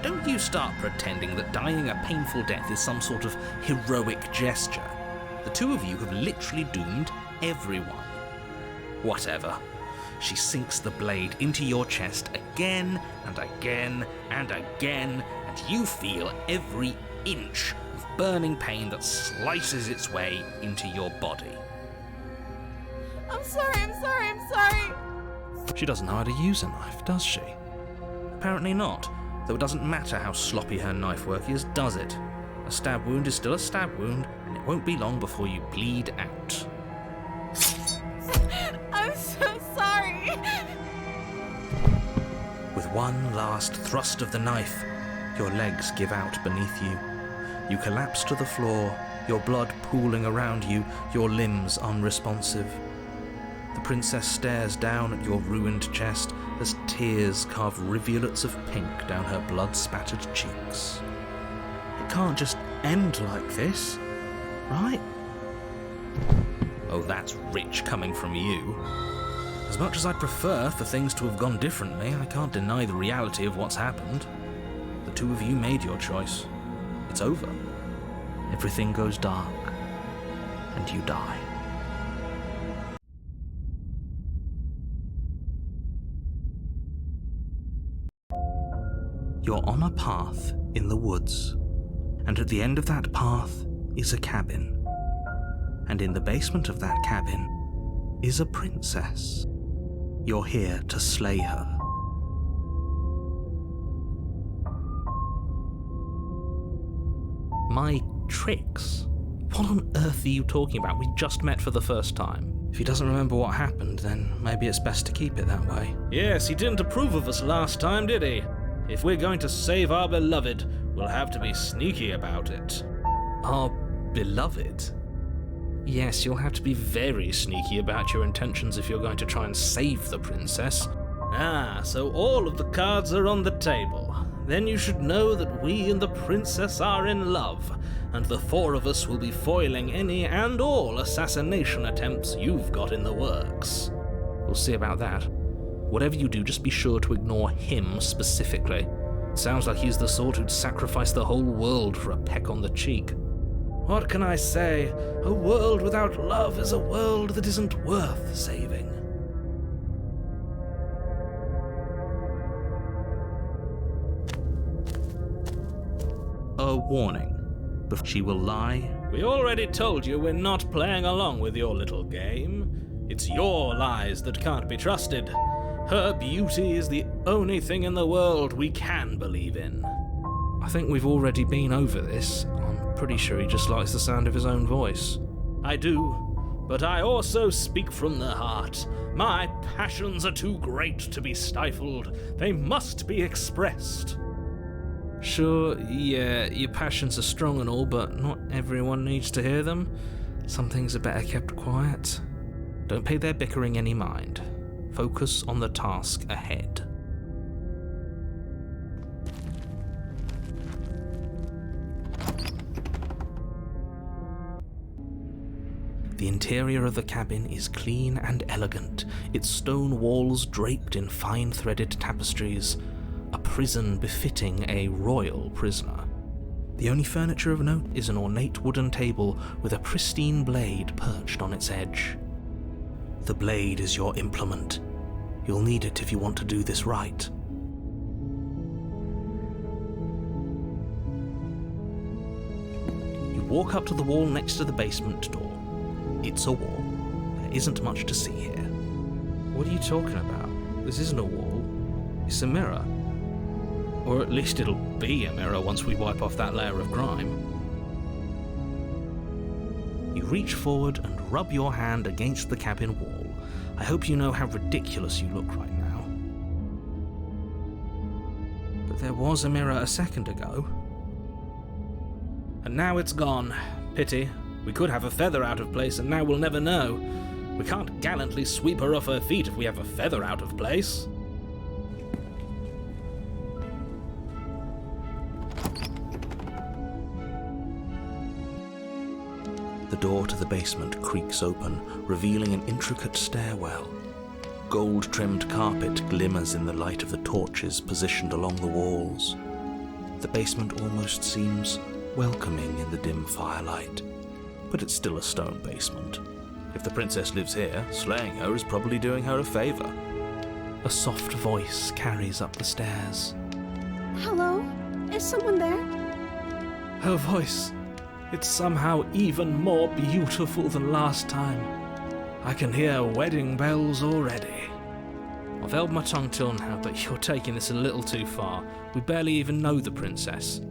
Don't you start pretending that dying a painful death is some sort of heroic gesture. The two of you have literally doomed everyone. Whatever. She sinks the blade into your chest again and again and again, and you feel every inch of burning pain that slices its way into your body. I'm sorry. She doesn't know how to use a knife, does she? Apparently not, though it doesn't matter how sloppy her knife work is, does it? A stab wound is still a stab wound, and it won't be long before you bleed out. I'm so sorry. With one last thrust of the knife, your legs give out beneath you. You collapse to the floor, your blood pooling around you, your limbs unresponsive. The princess stares down at your ruined chest as tears carve rivulets of pink down her blood-spattered cheeks. It can't just end like this, right? Oh, that's rich coming from you. As much as I'd prefer for things to have gone differently, I can't deny the reality of what's happened. The two of you made your choice. It's over. Everything goes dark, and you die. You're on a path in the woods, and at the end of that path is a cabin. And in the basement of that cabin is a princess. You're here to slay her. My tricks? What on earth are you talking about? We just met for the first time. If he doesn't remember what happened, then maybe it's best to keep it that way. Yes, he didn't approve of us last time, did he? If we're going to save our beloved, we'll have to be sneaky about it. Our beloved? Yes, you'll have to be very sneaky about your intentions if you're going to try and save the princess. Ah, so all of the cards are on the table. Then you should know that we and the princess are in love, and the four of us will be foiling any and all assassination attempts you've got in the works. We'll see about that. Whatever you do, just be sure to ignore him specifically. It sounds like he's the sort who'd sacrifice the whole world for a peck on the cheek. What can I say? A world without love is a world that isn't worth saving. A warning. She will lie. We already told you we're not playing along with your little game. It's your lies that can't be trusted. Her beauty is the only thing in the world we can believe in. I think we've already been over this. I'm pretty sure he just likes the sound of his own voice. I do, but I also speak from the heart. My passions are too great to be stifled. They must be expressed. Sure, yeah, your passions are strong and all, but not everyone needs to hear them. Some things are better kept quiet. Don't pay their bickering any mind. Focus on the task ahead. The interior of the cabin is clean and elegant, its stone walls draped in fine-threaded tapestries, a prison befitting a royal prisoner. The only furniture of note is an ornate wooden table with a pristine blade perched on its edge. The blade is your implement. You'll need it if you want to do this right. You walk up to the wall next to the basement door. It's a wall. There isn't much to see here. What are you talking about? This isn't a wall. It's a mirror. Or at least it'll be a mirror once we wipe off that layer of grime. You reach forward and rub your hand against the cabin wall. I hope you know how ridiculous you look right now. But there was a mirror a second ago. And now it's gone. Pity. We could have a feather out of place and now we'll never know. We can't gallantly sweep her off her feet if we have a feather out of place. The door to the basement creaks open, revealing an intricate stairwell. Gold-trimmed carpet glimmers in the light of the torches positioned along the walls. The basement almost seems welcoming in the dim firelight, but it's still a stone basement. If the princess lives here, slaying her is probably doing her a favor. A soft voice carries up the stairs. Hello? Is someone there? Her voice, it's somehow even more beautiful than last time. I can hear wedding bells already. I've held my tongue till now, but you're taking this a little too far. We barely even know the princess.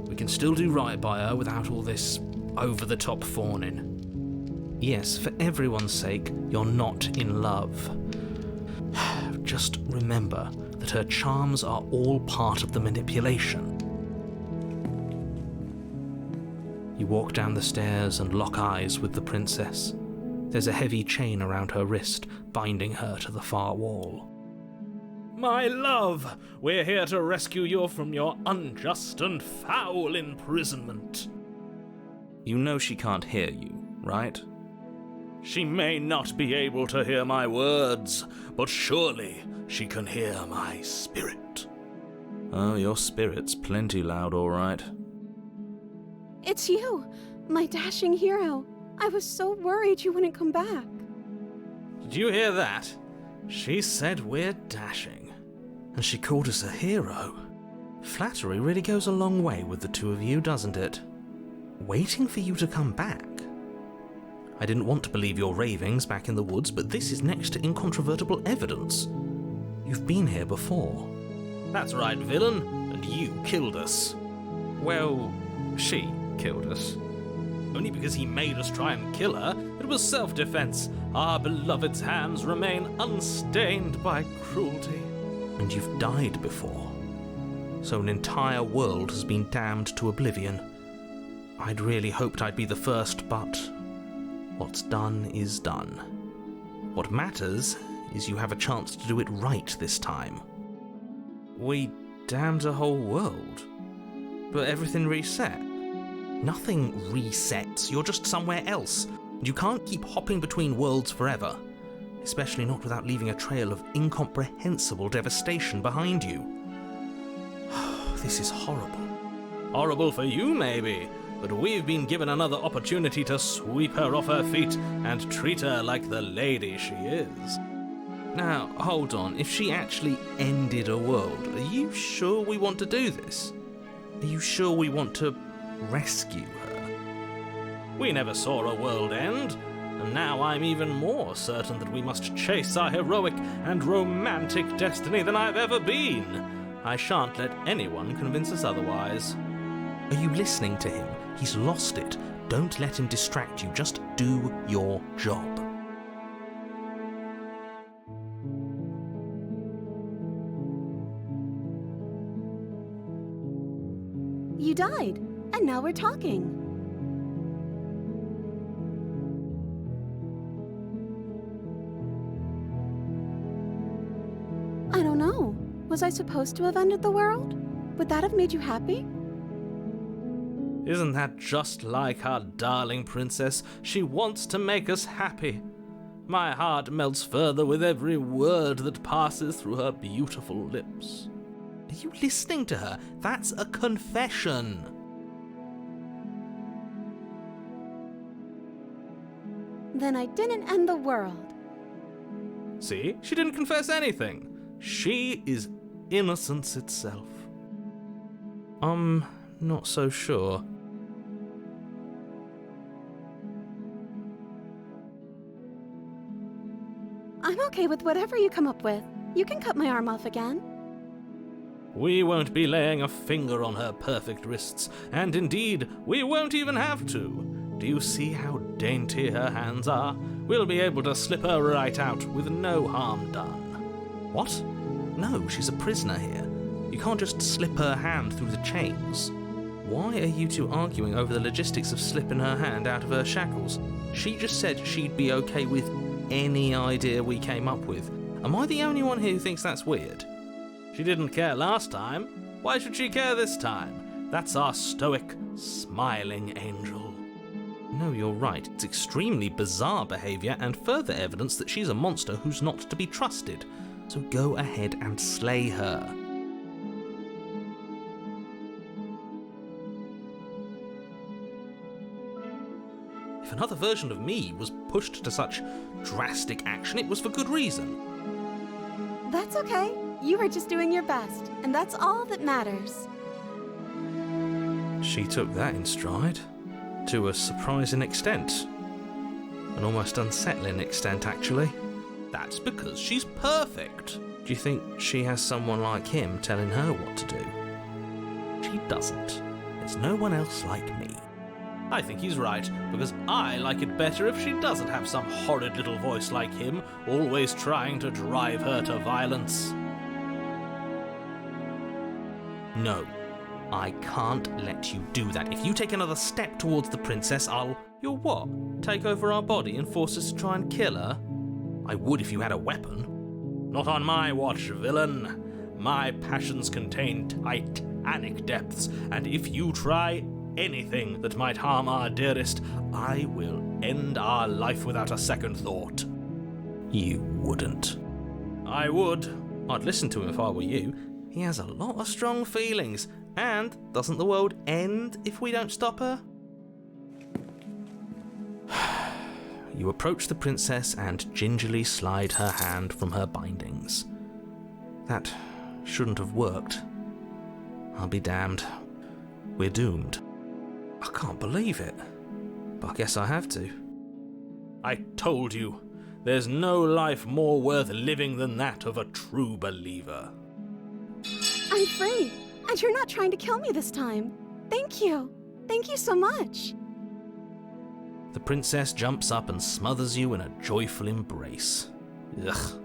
We can still do right by her without all this over-the-top fawning. Yes, for everyone's sake, you're not in love. Just remember that her charms are all part of the manipulation. You walk down the stairs and lock eyes with the princess. There's a heavy chain around her wrist, binding her to the far wall. My love, we're here to rescue you from your unjust and foul imprisonment. You know she can't hear you, right? She may not be able to hear my words, but surely she can hear my spirit. Oh, your spirit's plenty loud, all right. It's you, my dashing hero. I was so worried you wouldn't come back. Did you hear that? She said we're dashing. And she called us a hero. Flattery really goes a long way with the two of you, doesn't it? Waiting for you to come back. I didn't want to believe your ravings back in the woods, but this is next to incontrovertible evidence. You've been here before. That's right, villain, and you killed us. Well, she killed us. Only because he made us try and kill her. It was self-defense. Our beloved's hands remain unstained by cruelty. And you've died before. So an entire world has been damned to oblivion. I'd really hoped I'd be the first, but what's done is done. What matters is you have a chance to do it right this time. We damned a whole world, but everything reset. Nothing resets, you're just somewhere else. And you can't keep hopping between worlds forever. Especially not without leaving a trail of incomprehensible devastation behind you. This is horrible. Horrible for you, maybe, but we've been given another opportunity to sweep her off her feet and treat her like the lady she is. Now, hold on. If she actually ended a world, are you sure we want to do this? Are you sure we want to rescue her? We never saw a world end, and now I'm even more certain that we must chase our heroic and romantic destiny than I've ever been. I shan't let anyone convince us otherwise. Are you listening to him? He's lost it. Don't let him distract you. Just do your job. You died, and now we're talking. I don't know. Was I supposed to have ended the world? Would that have made you happy? Isn't that just like our darling princess? She wants to make us happy. My heart melts further with every word that passes through her beautiful lips. Are you listening to her? That's a confession. Then I didn't end the world. See? She didn't confess anything. She is innocence itself. I'm not so sure. I'm okay with whatever you come up with. You can cut my arm off again. We won't be laying a finger on her perfect wrists, and indeed, we won't even have to. Do you see how dainty her hands are? We'll be able to slip her right out with no harm done. What? No, she's a prisoner here. You can't just slip her hand through the chains. Why are you two arguing over the logistics of slipping her hand out of her shackles? She just said she'd be okay with any idea we came up with. Am I the only one here who thinks that's weird? She didn't care last time. Why should she care this time? That's our stoic, smiling angel. No, you're right. It's extremely bizarre behaviour and further evidence that she's a monster who's not to be trusted. So go ahead and slay her. If another version of me was pushed to such drastic action, it was for good reason. That's okay. You were just doing your best, and that's all that matters. She took that in stride. To a surprising extent. An almost unsettling extent, actually. That's because she's perfect. Do you think she has someone like him telling her what to do? She doesn't. There's no one else like me. I think he's right, because I like it better if she doesn't have some horrid little voice like him, always trying to drive her to violence. No. I can't let you do that. If you take another step towards the princess, You'll what? Take over our body and force us to try and kill her? I would if you had a weapon. Not on my watch, villain. My passions contain titanic depths, and if you try anything that might harm our dearest, I will end our life without a second thought. You wouldn't. I would. I'd listen to him if I were you. He has a lot of strong feelings. And doesn't the world end if we don't stop her? You approach the princess and gingerly slide her hand from her bindings. That shouldn't have worked. I'll be damned. We're doomed. I can't believe it. But I guess I have to. I told you, there's no life more worth living than that of a true believer. I'm free. And you're not trying to kill me this time. Thank you. Thank you so much. The princess jumps up and smothers you in a joyful embrace. Ugh.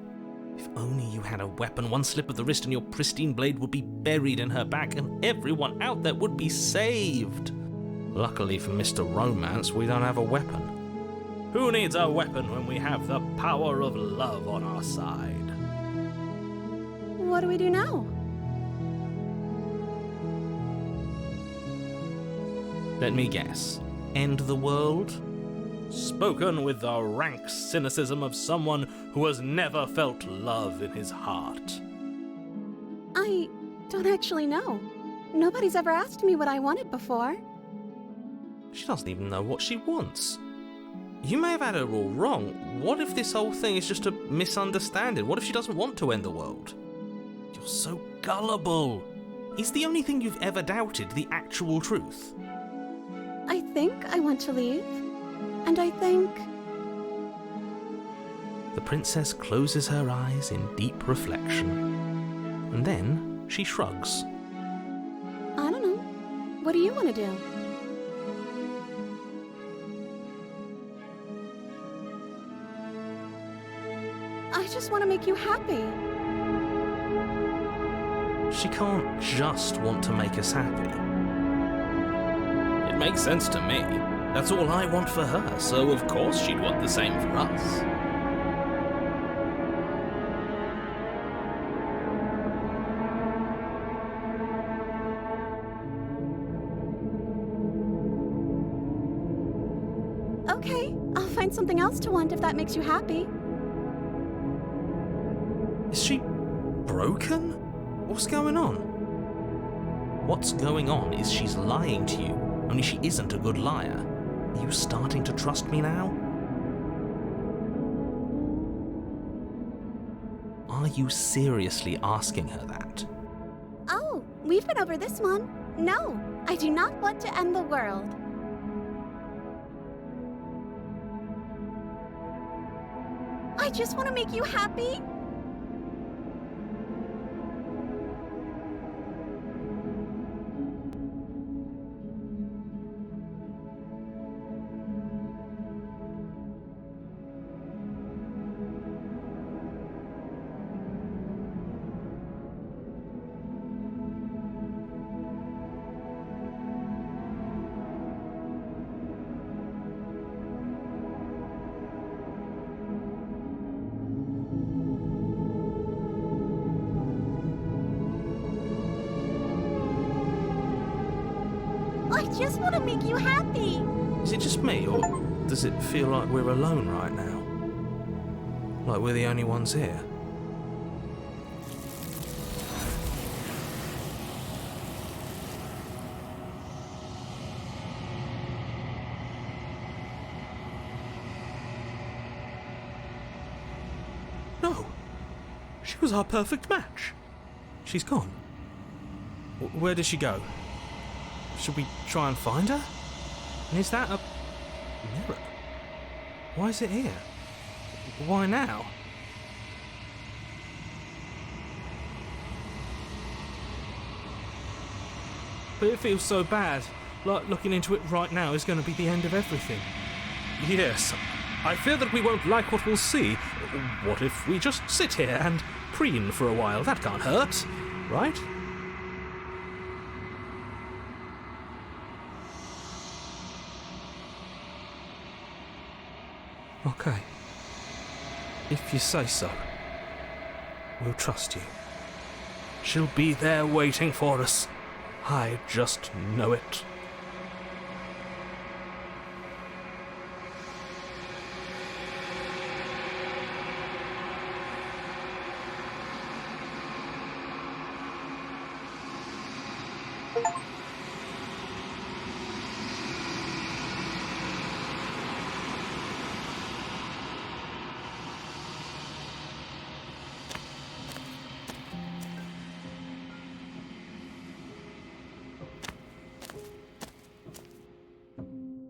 If only you had a weapon, one slip of the wrist and your pristine blade would be buried in her back and everyone out there would be saved. Luckily for Mr. Romance, we don't have a weapon. Who needs a weapon when we have the power of love on our side? What do we do now? Let me guess. End the world? Spoken with the rank cynicism of someone who has never felt love in his heart. I don't actually know. Nobody's ever asked me what I wanted before. She doesn't even know what she wants. You may have had her all wrong. What if this whole thing is just a misunderstanding? What if she doesn't want to end the world? You're so gullible. Is the only thing you've ever doubted the actual truth? I think I want to leave. And I think... The princess closes her eyes in deep reflection. And then she shrugs. I don't know. What do you want to do? I just want to make you happy. She can't just want to make us happy. It makes sense to me. That's all I want for her, so of course she'd want the same for us. Okay, I'll find something else to want if that makes you happy. Is she broken? What's going on? What's going on is she's lying to you, only she isn't a good liar. Are you starting to trust me now? Are you seriously asking her that? Oh, we've been over this one. No, I do not want to end the world. I just want to make you happy. I just want to make you happy. Is it just me, or does it feel like we're alone right now? Like we're the only ones here? No! She was our perfect match! She's gone. Where did she go? Should we try and find her? And is that a mirror? Why is it here? Why now? But it feels so bad. Like looking into it right now is going to be the end of everything. Yes, I fear that we won't like what we'll see. What if we just sit here and preen for a while? That can't hurt, right? Okay. If you say so, we'll trust you. She'll be there waiting for us. I just know it.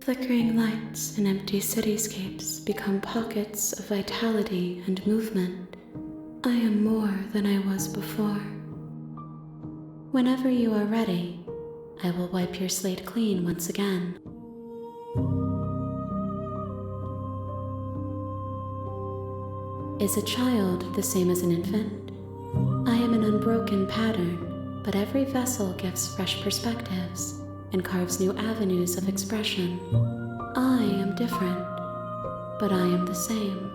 Flickering lights and empty cityscapes become pockets of vitality and movement. I am more than I was before. Whenever you are ready, I will wipe your slate clean once again. Is a child the same as an infant? I am an unbroken pattern, but every vessel gives fresh perspectives and carves new avenues of expression. I am different, but I am the same.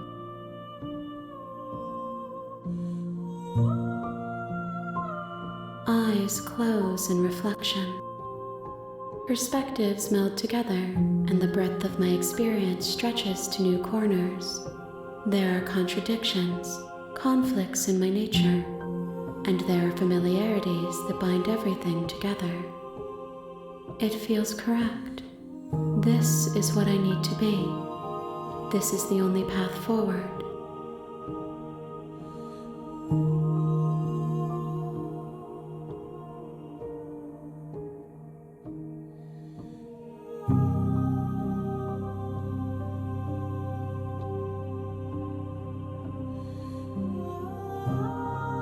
Eyes close in reflection. Perspectives meld together, and the breadth of my experience stretches to new corners. There are contradictions, conflicts in my nature, and there are familiarities that bind everything together. It feels correct. This is what I need to be. This is the only path forward.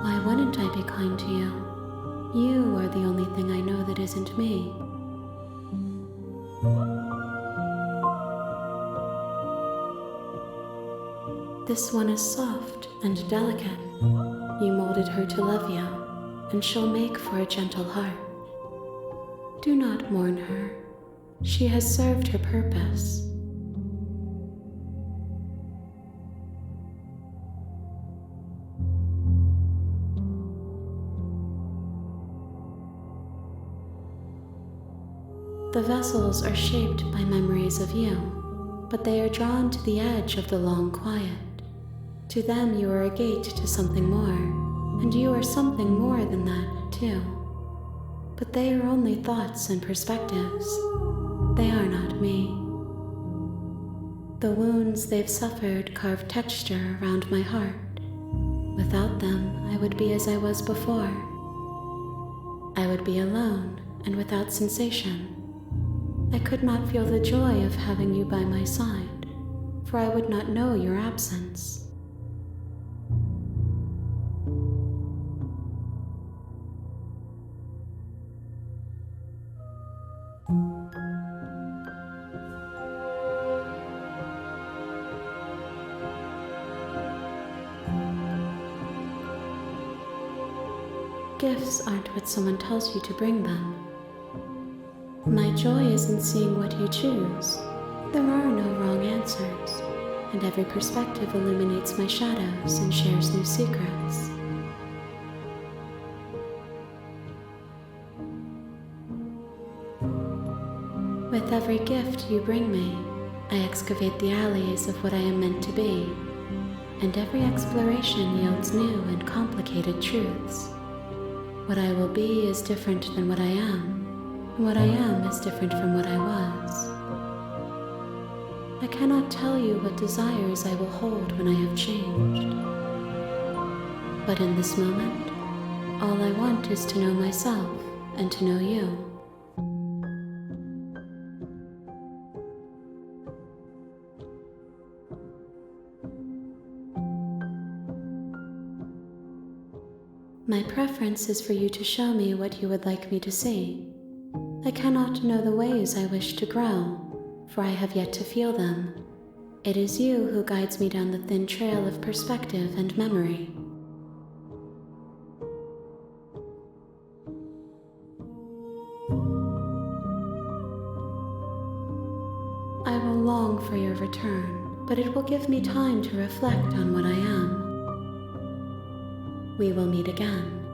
Why wouldn't I be kind to you? You are the only thing I know that isn't me. This one is soft and delicate. You molded her to love you, and she'll make for a gentle heart. Do not mourn her. She has served her purpose. The vessels are shaped by memories of you, but they are drawn to the edge of the long quiet. To them you are a gate to something more, and you are something more than that, too. But they are only thoughts and perspectives. They are not me. The wounds they've suffered carve texture around my heart. Without them, I would be as I was before. I would be alone and without sensation. I could not feel the joy of having you by my side, for I would not know your absence. Gifts aren't what someone tells you to bring them. My joy is in seeing what you choose. There are no wrong answers, and every perspective illuminates my shadows and shares new secrets. With With every gift you bring me, I excavate the alleys of what I am meant to be, and every exploration yields new and complicated truths. What I will be is different than what I am, and what I am is different from what I was. I cannot tell you what desires I will hold when I have changed. But in this moment, all I want is to know myself and to know you. My preference is for you to show me what you would like me to see. I cannot know the ways I wish to grow, for I have yet to feel them. It is you who guides me down the thin trail of perspective and memory. I will long for your return, but it will give me time to reflect on what I am. We will meet again.